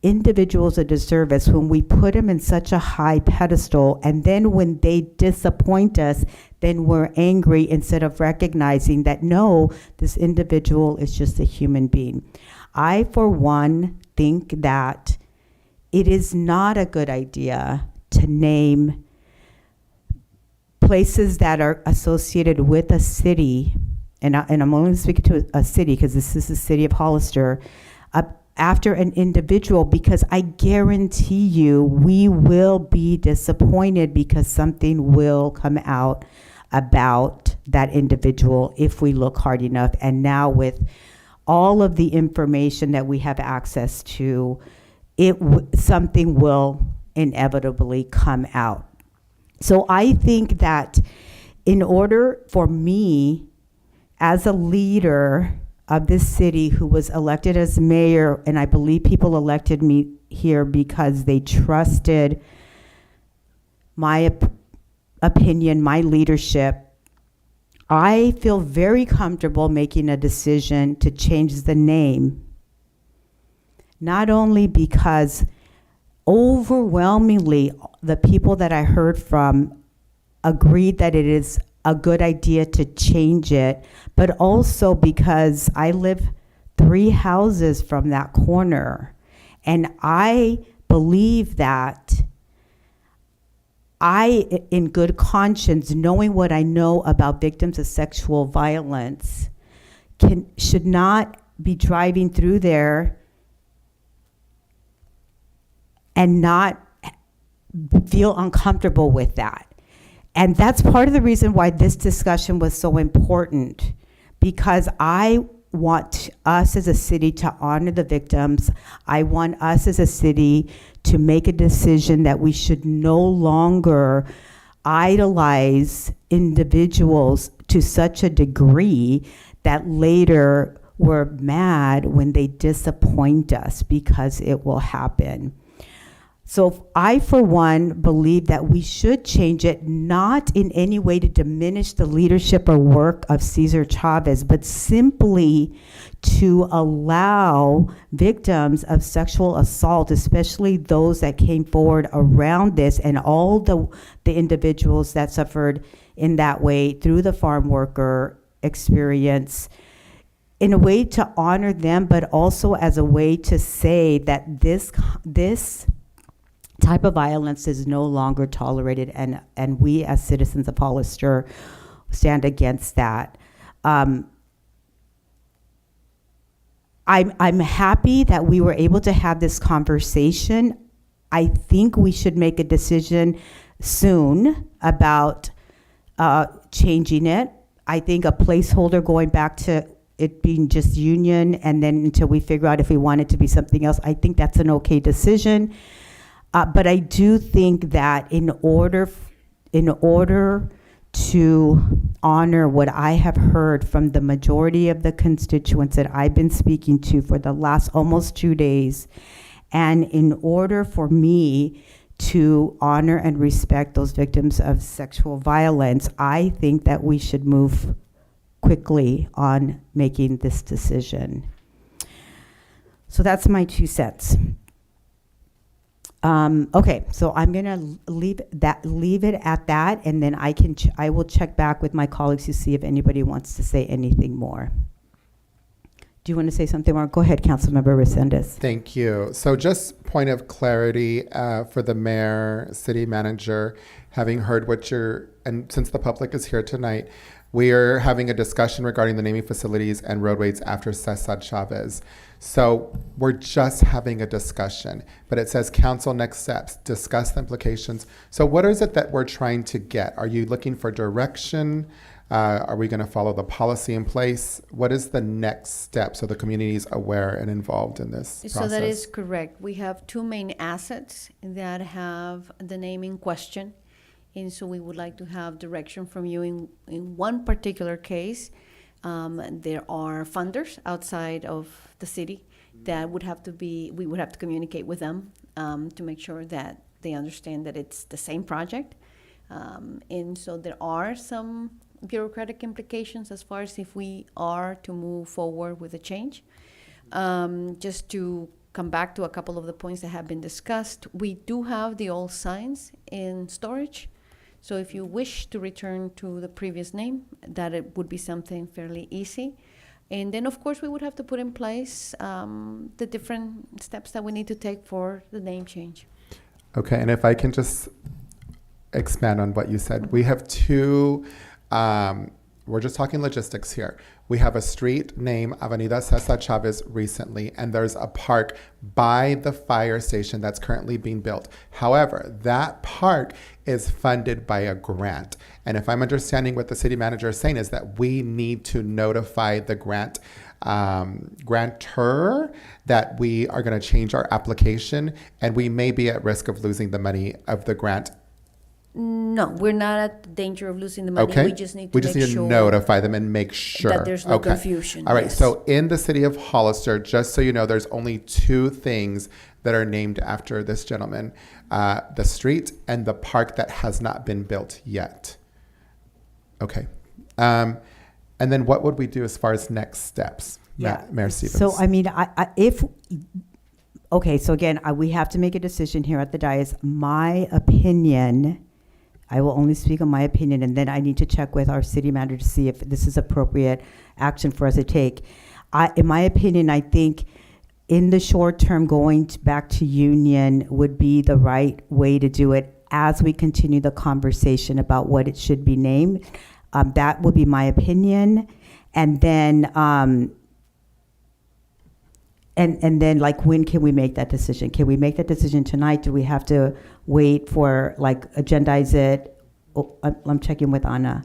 individuals a disservice when we put them in such a high pedestal, and then when they disappoint us, then we're angry instead of recognizing that, no, this individual is just a human being. I, for one, think that it is not a good idea to name places that are associated with a city, and I'm only speaking to a city because this is the city of Hollister, after an individual, because I guarantee you we will be disappointed because something will come out about that individual if we look hard enough. And now with all of the information that we have access to, something will inevitably come out. So I think that in order for me as a leader of this city who was elected as mayor, and I believe people elected me here because they trusted my opinion, my leadership, I feel very comfortable making a decision to change the name. Not only because overwhelmingly the people that I heard from agreed that it is a good idea to change it, but also because I live 3 houses from that corner. And I believe that I, in good conscience, knowing what I know about victims of sexual violence, should not be driving through there and not feel uncomfortable with that. And that's part of the reason why this discussion was so important, because I want us as a city to honor the victims. I want us as a city to make a decision that we should no longer idolize individuals to such a degree that later we're mad when they disappoint us, because it will happen. So I, for one, believe that we should change it, not in any way to diminish the leadership or work of Cesar Chavez, but simply to allow victims of sexual assault, especially those that came forward around this, and all the individuals that suffered in that way through the farm worker experience, in a way to honor them, but also as a way to say that this type of violence is no longer tolerated, and we as citizens of Hollister stand against that. I'm happy that we were able to have this conversation. I think we should make a decision soon about changing it. I think a placeholder going back to it being just union, and then until we figure out if we want it to be something else, I think that's an okay decision. But I do think that in order to honor what I have heard from the majority of the constituents that I've been speaking to for the last almost 2 days, and in order for me to honor and respect those victims of sexual violence, I think that we should move quickly on making this decision. So that's my 2 cents. Okay, so I'm gonna leave it at that, and then I will check back with my colleagues to see if anybody wants to say anything more. Do you want to say something more? Go ahead, Councilmember Resendez. Thank you. So just point of clarity for the mayor, city manager, having heard and since the public is here tonight, we are having a discussion regarding the naming facilities and roadways after Cesar Chavez. So we're just having a discussion, but it says council next steps, discuss the implications. So what is it that we're trying to get? Are you looking for direction? Are we going to follow the policy in place? What is the next step so the community is aware and involved in this process? So that is correct. We have 2 main assets that have the naming question. And so we would like to have direction from you in one particular case. There are funders outside of the city that we would have to communicate with them to make sure that they understand that it's the same project. And so there are some bureaucratic implications as far as if we are to move forward with a change. Just to come back to a couple of the points that have been discussed, we do have the old signs in storage. So if you wish to return to the previous name, that it would be something fairly easy. And then, of course, we would have to put in place the different steps that we need to take for the name change. Okay, and if I can just expand on what you said, we have two, we're just talking logistics here. We have a street named Avenida Cesar Chavez recently, and there's a park by the fire station that's currently being built. However, that park is funded by a grant. And if I'm understanding what the city manager is saying is that we need to notify the grantor that we are going to change our application, and we may be at risk of losing the money of the grant. No, we're not at the danger of losing the money. Okay. We just need to We just make need to sure notify them and make sure that there's no Okay. confusion. All right. Yes. So in the city of Hollister, just so you know, there's only two things that are named after this gentleman: the street and the park that has not been built yet. Okay. And then what would we do as far as next steps? Mayor Stevens. So, I mean, okay, so again, we have to make a decision here at the dais. My opinion, I will only speak on my opinion, and then I need to check with our city manager to see if this is appropriate action for us to take. In my opinion, I think in the short term, going back to Union would be the right way to do it as we continue the conversation about what it should be named. That would be my opinion. And then, and then, like, when can we make that decision? Can we make that decision tonight? Do we have to wait for, like, agendize it? Oh, I'm checking with Anna.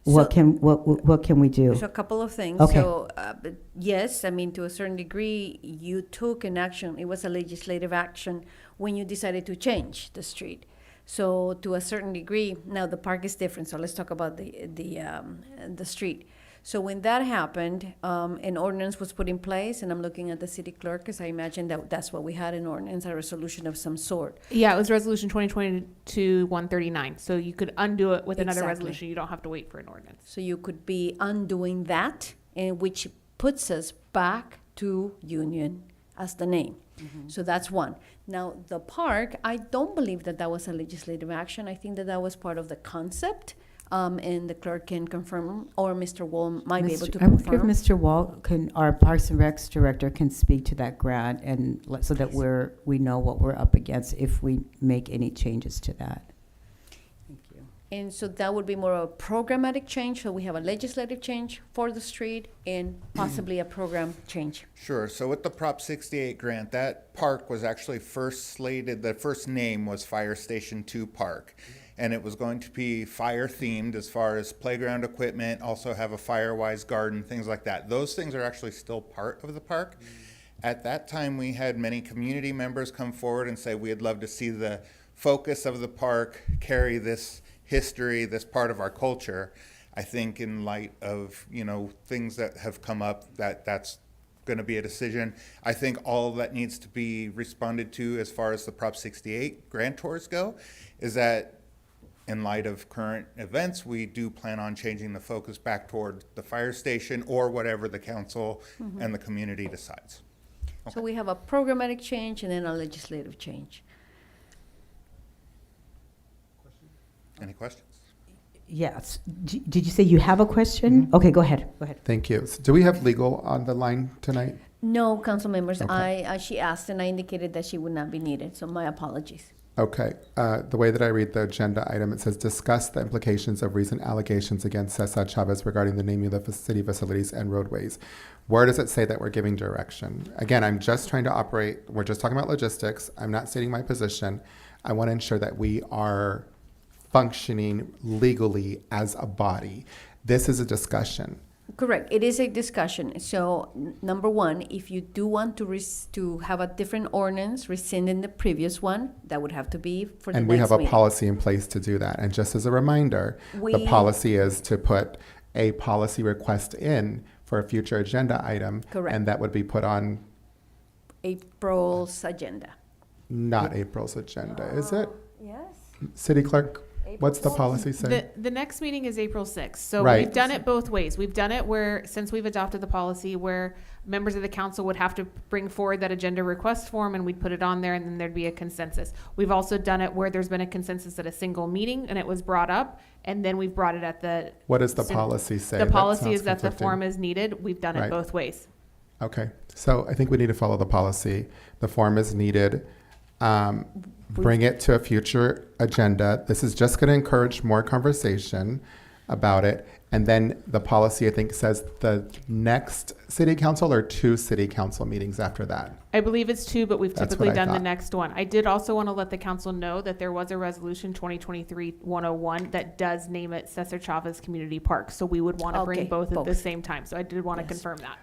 What can we do? So a couple of things. Okay. So, but yes, I mean, to a certain degree, you took an action. It was a legislative action when you decided to change the street. So to a certain degree, now the park is different. So let's talk about the street. So when that happened, an ordinance was put in place, and I'm looking at the city clerk because I imagine that's what we had, an ordinance, a resolution of some sort. Yeah, it was resolution 2022-139. So you could undo it with another Exactly. resolution. You don't have to wait for an ordinance. So you could be undoing that, and which puts us back to Union as the name. So that's one. Now, the park, I don't believe that was a legislative action. I think that was part of the concept. And the clerk can confirm, or Mr. Wall might be able to I wonder if confirm. Mr. Wall our Parks and Recs director can speak to that grant and so that we know what we're up against if we make any changes to that. And so that would be more of a programmatic change. So we have a legislative change for the street and possibly a program change. Sure. So with the Prop 68 grant, that park was actually first slated, the first name was Fire Station 2 Park. And it was going to be fire themed as far as playground equipment, also have a Firewise garden, things like that. Those things are actually still part of the park. At that time, we had many community members come forward and say we'd love to see the focus of the park carry this history, this part of our culture. I think in light of, things that have come up, that's going to be a decision. I think all that needs to be responded to as far as the Prop 68 grantors go is that in light of current events, we do plan on changing the focus back toward the fire station or whatever the council and the community decides. Okay. So we have a programmatic change and then a legislative change. Any questions? Yes. Did you say you have a question? Okay, go ahead. Thank you. So do we have legal on the line tonight? No, council members. Okay. She asked and I indicated that she would not be needed, so my apologies. Okay. The way that I read the agenda item, it says discuss the implications of recent allegations against Cesar Chavez regarding the naming of the city facilities and roadways. Where does it say that we're giving direction? Again, I'm just trying to operate. We're just talking about logistics. I'm not stating my position. I want to ensure that we are functioning legally as a body. This is a discussion. Correct. It is a discussion. So, number one, if you do want to have a different ordinance rescinding the previous one, that would have to be for the And next we have a meeting. policy in place to do that. And just as a reminder, the We- policy is to put a policy request in for a future agenda item. Correct. And that would be put on April's agenda. not April's agenda, is it? Yes. City Clerk, what's the policy say? The next meeting is April 6th. So Right. we've done it both ways. We've done it where, since we've adopted the policy, where members of the council would have to bring forward that agenda request form and we'd put it on there and then there'd be a consensus. We've also done it where there's been a consensus at a single meeting and it was brought up and then we've brought it at the. What does the cin- policy say? The That policy sounds is that the conflicting. form is needed. We've done it Right. both ways. Okay, so I think we need to follow the policy. The form is needed. Bring it to a future agenda. This is just going to encourage more conversation about it. And then the policy, I think, says the next city council or 2 city council meetings after that. I believe it's 2, but we've That's typically what I done the thought. next one. I did also want to let the council know that there was a resolution 2023-101 that does name it Cesar Chavez Community Park. So we would want to bring Okay, both at the both. same time. So I did want to Yes. confirm that.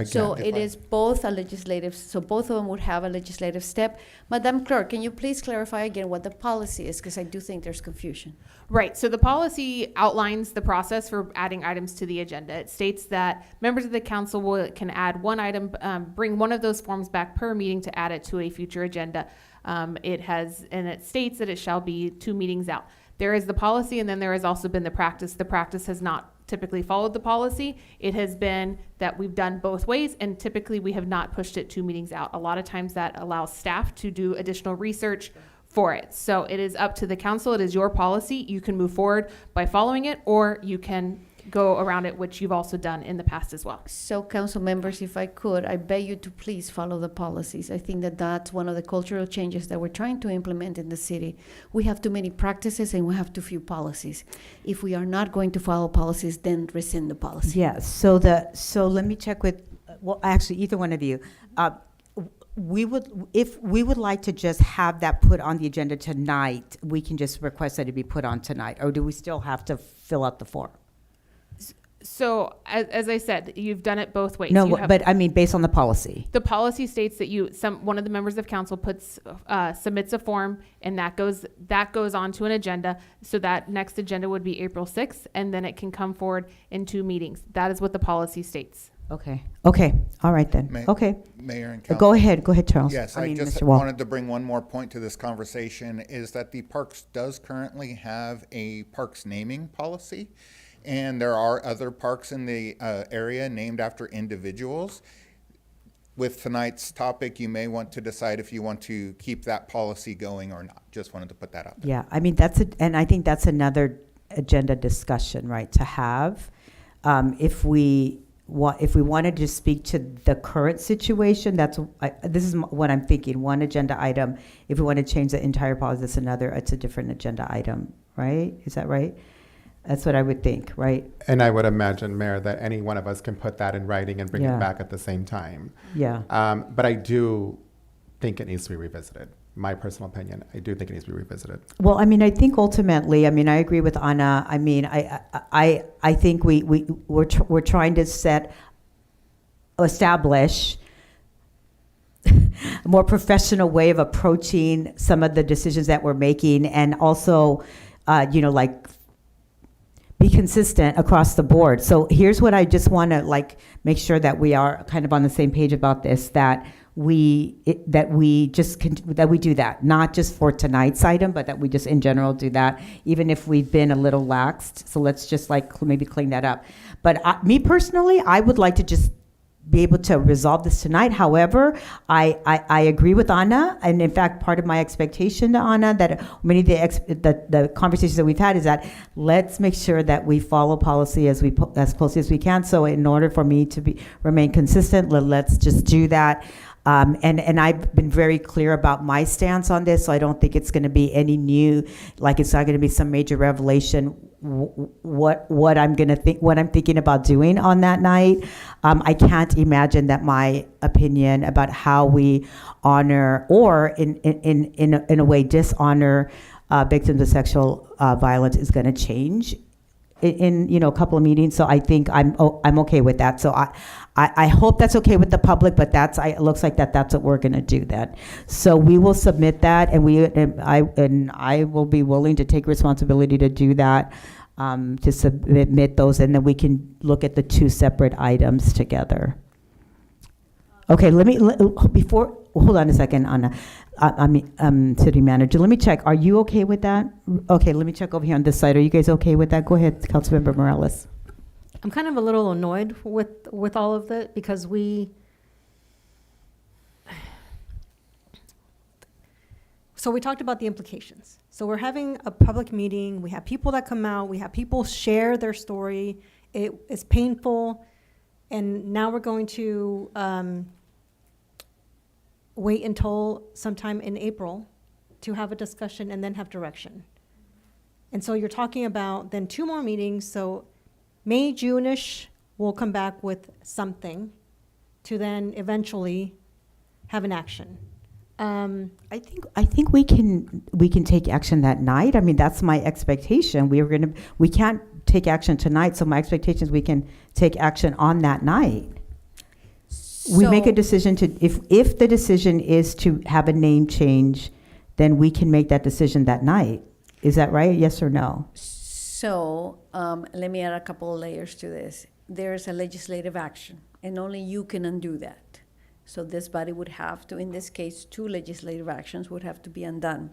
So Again, it is both a legislative, so both of them would have a legislative step. Madam Clerk, can you please clarify again what the policy is? Because I do think there's confusion. Right, so the policy outlines the process for adding items to the agenda. It states that members of the council can add one item, bring one of those forms back per meeting to add it to a future agenda. And it states that it shall be 2 meetings out. There is the policy, and then there has also been the practice. The practice has not typically followed the policy. It has been that we've done both ways, and typically we have not pushed it 2 meetings out. A lot of times that allows staff to do additional research for it. So it is up to the council. It is your policy. You can move forward by following it, or you can go around it, which you've also done in the past as well. So, council members, if I could, I beg you to please follow the policies. I think that that's one of the cultural changes that we're trying to implement in the city. We have too many practices and we have too few policies. If we are not going to follow policies, then rescind the policy. Yes, so let me check with, well, actually, either one of you. If we would like to just have that put on the agenda tonight, we can just request that it be put on tonight, or do we still have to fill out the form? So as I said, you've done it both ways. No, You have- but I mean, based on the policy. The policy states that one of the members of council submits a form, and that goes onto an agenda. So that next agenda would be April 6th, and then it can come forward in 2 meetings. That is what the policy states. Okay, all right then, okay. Mayor and Council. Go ahead, Charles. Yes, I I mean, just Mr. Wall. wanted to bring one more point to this conversation, is that the Parks does currently have a parks naming policy, and there are other parks in the area named after individuals. With tonight's topic, you may want to decide if you want to keep that policy going or not. Just wanted to put that out there. Yeah, I mean, and I think that's another agenda discussion, right, to have. If we wanted to speak to the current situation, this is what I'm thinking, one agenda item. If we want to change the entire policy, it's a different agenda item, right? Is that right? That's what I would think, right? And I would imagine, Mayor, that any one of us can put that in writing and bring Yeah. it back at the same time. Yeah. But I do think it needs to be revisited. My personal opinion, I do think it needs to be revisited. Well, I mean, I think ultimately, I mean, I agree with Anna. I mean, I think we're trying to establish a more professional way of approaching some of the decisions that we're making, and also, be consistent across the board. So here's what I just want to make sure that we are kind of on the same page about this, that we do that, not just for tonight's item, but that we just in general do that, even if we've been a little laxed. So let's just maybe clean that up. But me personally, I would like to just be able to resolve this tonight. However, I agree with Anna, and in fact, part of my expectation to Anna, that many of the conversations that we've had, is that let's make sure that we follow policy as closely as we can. So in order for me to remain consistent, let's just do that. And I've been very clear about my stance on this, so I don't think it's going to be any new, it's not going to be some major revelation what I'm thinking about doing on that night. I can't imagine that my opinion about how we honor or in a way dishonor victims of sexual violence is going to change in a couple of meetings, so I think I'm okay with that. So I hope that's okay with the public, but it looks like that's what we're gonna do then. So we will submit that, and I will be willing to take responsibility to do that, to submit those, and then we can look at the two separate items together. Okay, hold on a second, Anna. City manager, let me check. Are you okay with that? Okay, let me check over here on this side. Are you guys okay with that? Go ahead, Councilmember Morales. I'm kind of a little annoyed with all of it because so we talked about the implications. So we're having a public meeting. We have people that come out. We have people share their story. It is painful. And now we're going to wait until sometime in April to have a discussion and then have direction. And so you're talking about then 2 more meetings. So May, June-ish, we'll come back with something to then eventually have an action. I think we can take action that night. I mean, that's my expectation. We can't take action tonight, so my expectation is we can take action on that night. We make a decision if the decision is to have a name change, then we can make that decision that night. Is that right? Yes or no? So let me add a couple of layers to this. There's a legislative action, and only you can undo that. So this body would have to, in this case, 2 legislative actions would have to be undone.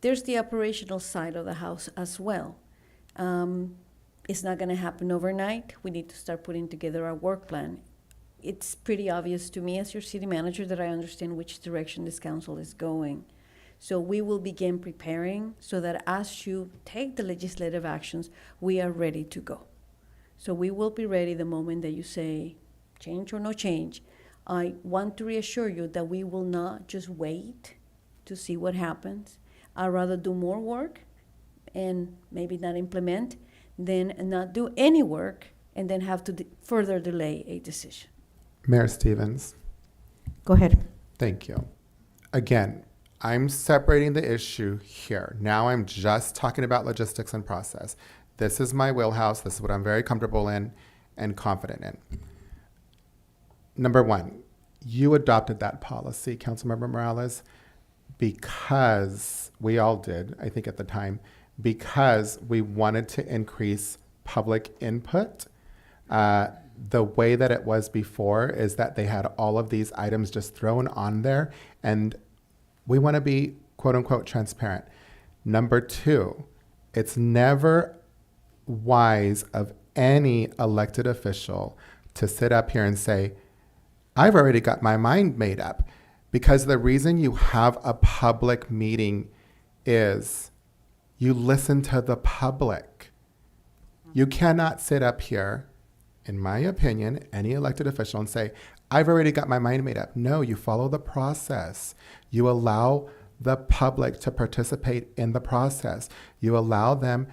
There's the operational side of the House as well. It's not going to happen overnight. We need to start putting together our work plan. It's pretty obvious to me as your city manager that I understand which direction this council is going. So we will begin preparing so that as you take the legislative actions, we are ready to go. So we will be ready the moment that you say, change or no change. I want to reassure you that we will not just wait to see what happens. I'd rather do more work and maybe not implement than not do any work and then have to further delay a decision. Mayor Stevens. Go ahead. Thank you. Again, I'm separating the issue here. Now I'm just talking about logistics and process. This is my wheelhouse. This is what I'm very comfortable in and confident in. Number 1, you adopted that policy, Councilmember Morales, because we all did, I think at the time, because we wanted to increase public input. The way that it was before is that they had all of these items just thrown on there, and we want to be quote unquote transparent. Number 2, it's never wise of any elected official to sit up here and say, I've already got my mind made up, because the reason you have a public meeting is you listen to the public. You cannot sit up here, in my opinion, any elected official, and say, I've already got my mind made up. No, you follow the process. You allow the public to participate in the process. You allow them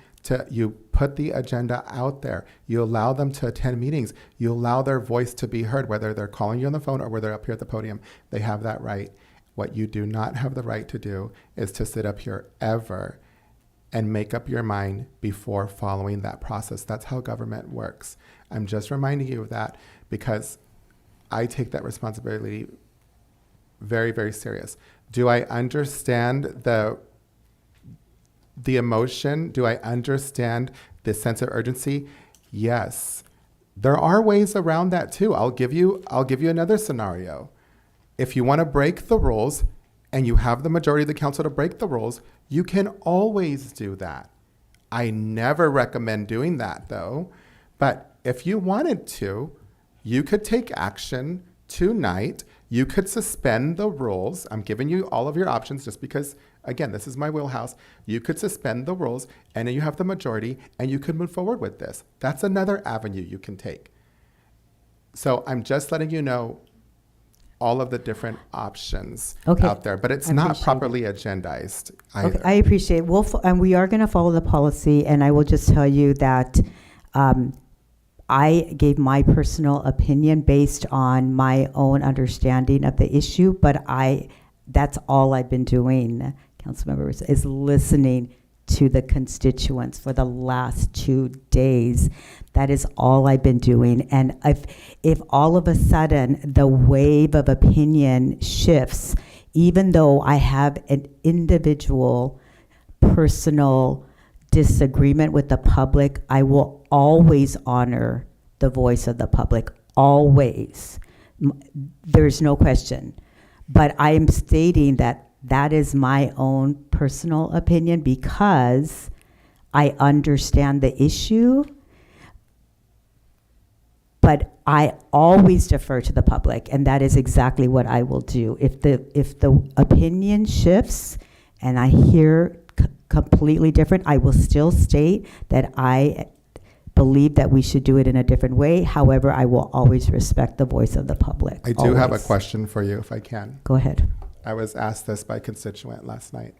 you put the agenda out there. You allow them to attend meetings. You allow their voice to be heard, whether they're calling you on the phone or whether they're up here at the podium. They have that right. What you do not have the right to do is to sit up here ever and make up your mind before following that process. That's how government works. I'm just reminding you of that because I take that responsibility very, very serious. Do I understand the emotion? Do I understand the sense of urgency? Yes. There are ways around that too. I'll give you another scenario. If you want to break the rules and you have the majority of the council to break the rules, you can always do that. I never recommend doing that though. But if you wanted to, you could take action tonight. You could suspend the rules. I'm giving you all of your options just because, again, this is my wheelhouse. You could suspend the rules and then you have the majority and you could move forward with this. That's another avenue you can take. So I'm just letting you know all of the different options out there, but it's not properly agendized either. Okay, I appreciate it. And we are going to follow the policy, and I will just tell you that I gave my personal opinion based on my own understanding of the issue, but that's all I've been doing, council members, is listening to the constituents for the last 2 days. That is all I've been doing. And if all of a sudden the wave of opinion shifts, even though I have an individual, personal disagreement with the public, I will always honor the voice of the public, always. There's no question. But I am stating that that is my own personal opinion because I understand the issue, but I always defer to the public, and that is exactly what I will do. If the opinion shifts and I hear completely different, I will still state that I believe that we should do it in a different way. However, I will always respect the voice of the public. I do have a always. question for you, if I can. Go ahead. I was asked this by a constituent last night.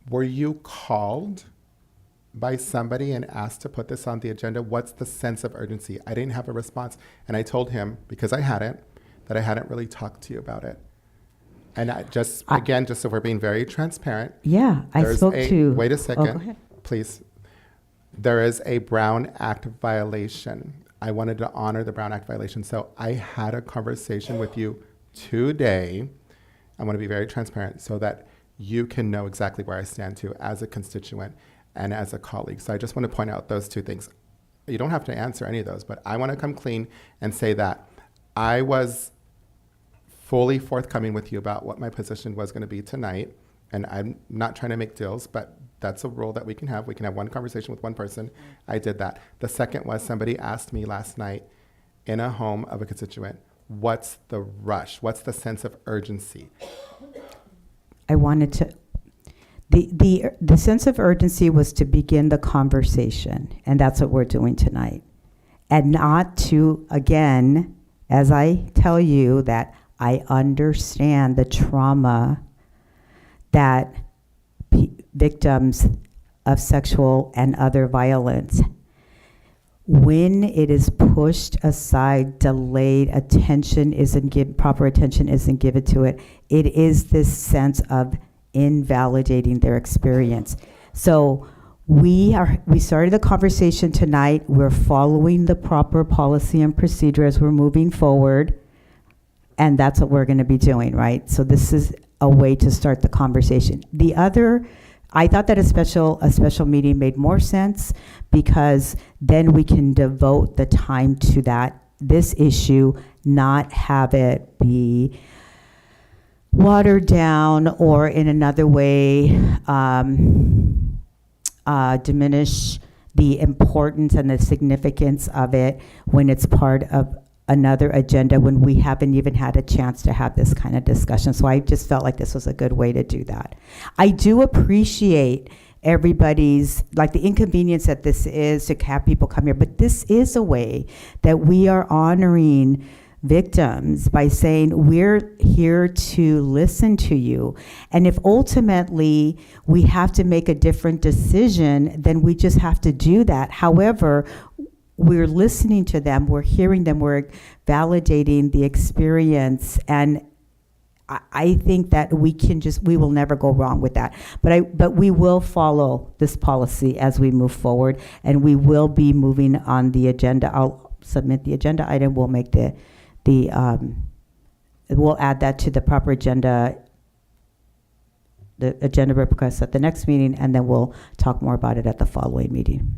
Were you called by somebody and asked to put this on the agenda? What's the sense of urgency? I didn't have a response. And I told him, because I hadn't, that I hadn't really talked to you about it. And just so we're being very transparent. Yeah, I spoke to. Wait a Oh, second, go ahead. please. There is a Brown Act violation. I wanted to honor the Brown Act violation. So I had a conversation with you today. I want to be very transparent so that you can know exactly where I stand too as a constituent and as a colleague. So I just want to point out those two things. You don't have to answer any of those, but I want to come clean and say that I was fully forthcoming with you about what my position was going to be tonight. And I'm not trying to make deals, but that's a rule that we can have. We can have one conversation with one person. I did that. The second was somebody asked me last night in a home of a constituent, what's the rush? What's the sense of urgency? I wanted to, the sense of urgency was to begin the conversation, and that's what we're doing tonight. And not to, again, as I tell you, that I understand the trauma that victims of sexual and other violence, when it is pushed aside, delayed, proper attention isn't given to it, it is this sense of invalidating their experience. So we started the conversation tonight. We're following the proper policy and procedure as we're moving forward, and that's what we're going to be doing, right? So this is a way to start the conversation. The other, I thought that a special meeting made more sense because then we can devote the time to this issue, not have it be watered down or in another way diminish the importance and the significance of it when it's part of another agenda when we haven't even had a chance to have this kind of discussion. So I just felt like this was a good way to do that. I do appreciate everybody's, like the inconvenience that this is to have people come here, but this is a way that we are honoring victims by saying we're here to listen to you. And if ultimately we have to make a different decision, then we just have to do that. However, we're listening to them, we're hearing them, we're validating the experience, and I think that we will never go wrong with that. But we will follow this policy as we move forward, and we will be moving on the agenda. I'll submit the agenda item. We'll make we'll add that to the proper agenda, the agenda request at the next meeting, and then we'll talk more about it at the following meeting.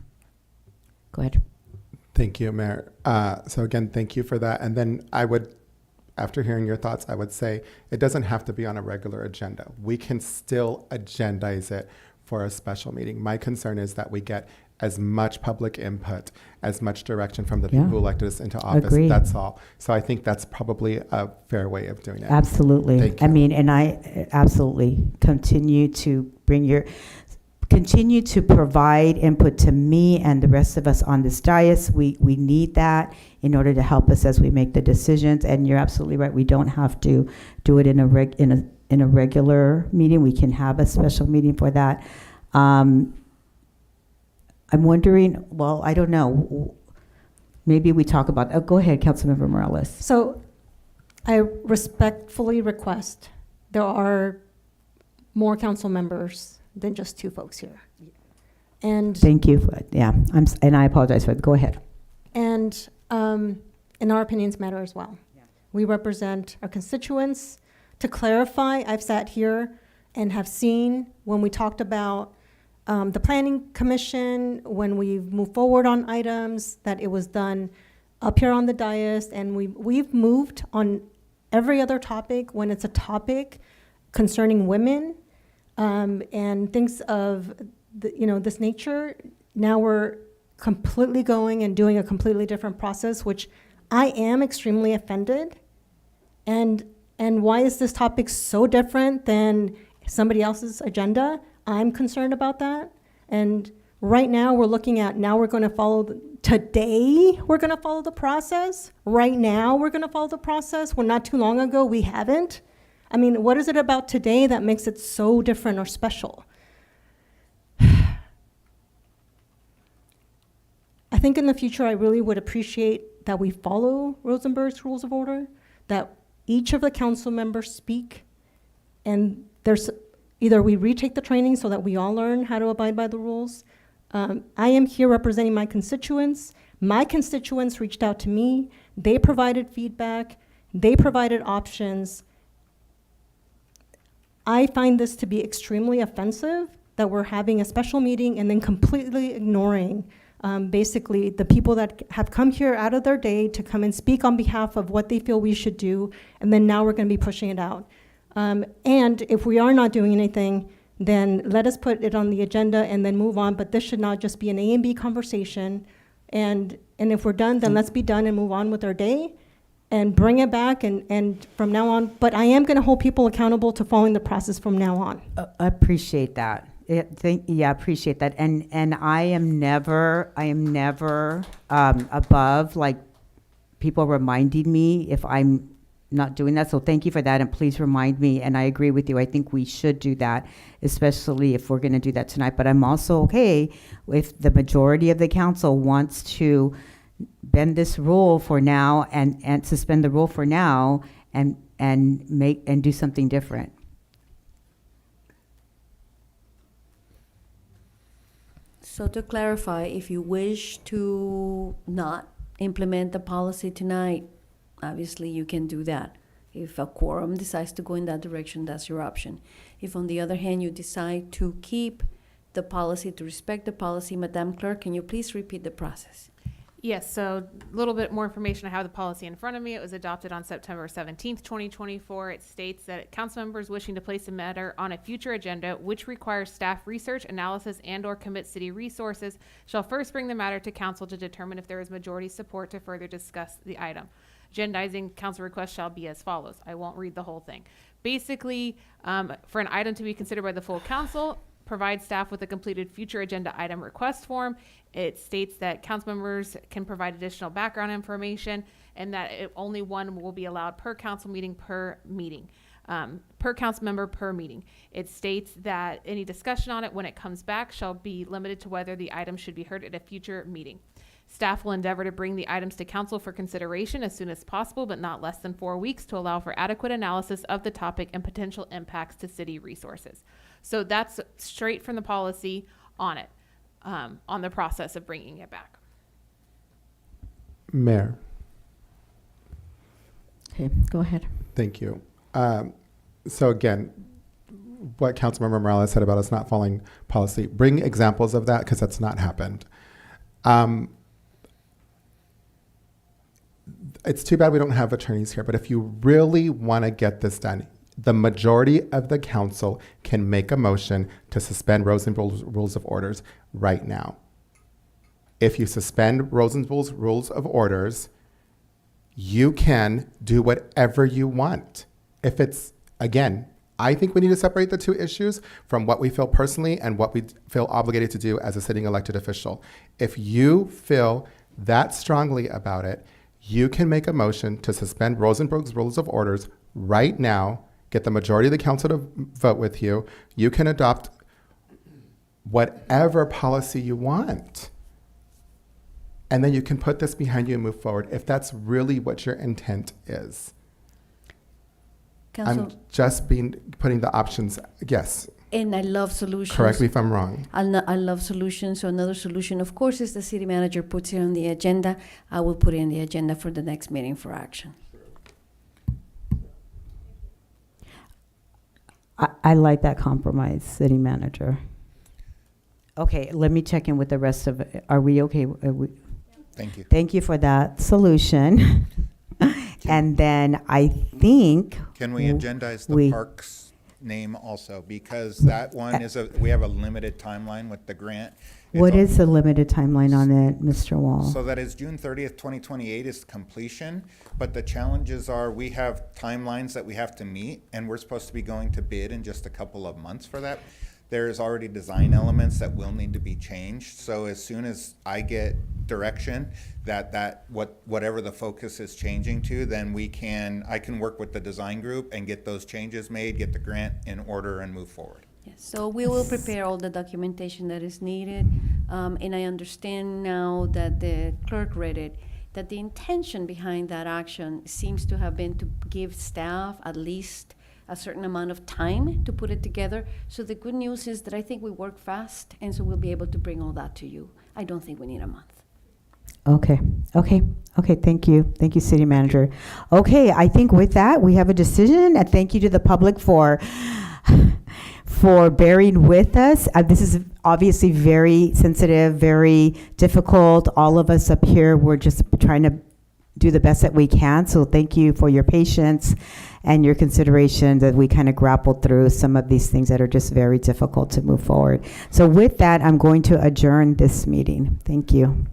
Go ahead. Thank you, Mayor. So again, thank you for that. And then I would, after hearing your thoughts, I would say it doesn't have to be on a regular agenda. We can still agendize it for a special meeting. My concern is that we get as much public input, as much direction from the people who elected us into office. Agreed. That's all. So I think that's probably a fair way of doing it. Absolutely. Thank you. I mean, and I absolutely continue to provide input to me and the rest of us on this dais. We need that in order to help us as we make the decisions. And you're absolutely right. We don't have to do it in a regular meeting. We can have a special meeting for that. I'm wondering, well, I don't know. Maybe we talk about, go ahead, Councilmember Morales. So I respectfully request, there are more council members than just two folks here. And Thank you. Yeah, and I apologize for it. Go ahead. And our opinions matter as well. We represent our constituents. To clarify, I've sat here and have seen when we talked about the Planning Commission, when we moved forward on items, that it was done up here on the dais, and we've moved on every other topic when it's a topic concerning women and things of this nature. Now we're completely going and doing a completely different process, which I am extremely offended. And why is this topic so different than somebody else's agenda? I'm concerned about that. And right now we're looking at, now we're going to follow, today we're going to follow the process. Right now we're going to follow the process. When not too long ago we haven't. I mean, what is it about today that makes it so different or special? I think in the future, I really would appreciate that we follow Rosenberg's Rules of Order, that each of the council members speak, and there's either we retake the training so that we all learn how to abide by the rules. I am here representing my constituents. My constituents reached out to me. They provided feedback. They provided options. I find this to be extremely offensive that we're having a special meeting and then completely ignoring basically the people that have come here out of their day to come and speak on behalf of what they feel we should do, and then now we're going to be pushing it out. And if we are not doing anything, then let us put it on the agenda and then move on, but this should not just be an A and B conversation. And if we're done, then let's be done and move on with our day and bring it back and from now on. But I am going to hold people accountable to following the process from now on. I appreciate that. Appreciate that. And I am never above like people reminding me if I'm not doing that. So thank you for that, and please remind me. And I agree with you. I think we should do that, especially if we're going to do that tonight. But I'm also okay if the majority of the council wants to bend this rule for now and suspend the rule for now and do something different. So to clarify, if you wish to not implement the policy tonight, obviously you can do that. If a quorum decides to go in that direction, that's your option. If on the other hand you decide to keep the policy, to respect the policy, Madam Clerk, can you please repeat the process? Yes, so a little bit more information. I have the policy in front of me. It was adopted on September 17th, 2024. It states that council members wishing to place a matter on a future agenda which requires staff research, analysis, and/or commit city resources shall first bring the matter to council to determine if there is majority support to further discuss the item. Agendizing council requests shall be as follows. I won't read the whole thing. Basically, for an item to be considered by the full council, provide staff with a completed future agenda item request form. It states that council members can provide additional background information and that only one will be allowed per council meeting per council member per meeting. It states that any discussion on it when it comes back shall be limited to whether the item should be heard at a future meeting. Staff will endeavor to bring the items to council for consideration as soon as possible, but not less than 4 weeks, to allow for adequate analysis of the topic and potential impacts to city resources. So that's straight from the policy on it, on the process of bringing it back. Mayor. Okay, go ahead. Thank you. So again, what Councilmember Morales said about us not following policy, bring examples of that, because that's not happened. It's too bad we don't have attorneys here, but if you really want to get this done, the majority of the council can make a motion to suspend Rosenberg's Rules of Orders right now. If you suspend Rosenberg's Rules of Orders, you can do whatever you want. If it's, again, I think we need to separate the two issues from what we feel personally and what we feel obligated to do as a sitting elected official. If you feel that strongly about it, you can make a motion to suspend Rosenberg's Rules of Orders right now, get the majority of the council to vote with you. You can adopt whatever policy you want. And then you can put this behind you and move forward if that's really what your intent is. Council, I'm just putting the options, yes, and I love solutions. correct me if I'm wrong. I love solutions. So another solution, of course, is the city manager puts it on the agenda. I will put it in the agenda for the next meeting for action. I like that compromise, city manager. Okay, let me check in with the rest of it. Are we okay? Thank you. Thank you for that solution. And then I think. Can we agendize the parks name also? Because that one is we have a limited timeline with the grant. What is the limited timeline on it, Mr. Wall? So that is June 30th, 2028 is completion, but the challenges are we have timelines that we have to meet, and we're supposed to be going to bid in just a couple of months for that. There's already design elements that will need to be changed. So as soon as I get direction that whatever the focus is changing to, then I can work with the design group and get those changes made, get the grant in order, and move forward. Yes, so we will prepare all the documentation that is needed. And I understand now that the clerk read it, that the intention behind that action seems to have been to give staff at least a certain amount of time to put it together. So the good news is that I think we work fast, and so we'll be able to bring all that to you. I don't think we need a month. Okay, thank you. Thank you, city manager. Okay, I think with that, we have a decision, and thank you to the public for bearing with us. This is obviously very sensitive, very difficult. All of us up here, we're just trying to do the best that we can. So thank you for your patience and your consideration that we kind of grappled through some of these things that are just very difficult to move forward. So with that, I'm going to adjourn this meeting. Thank you.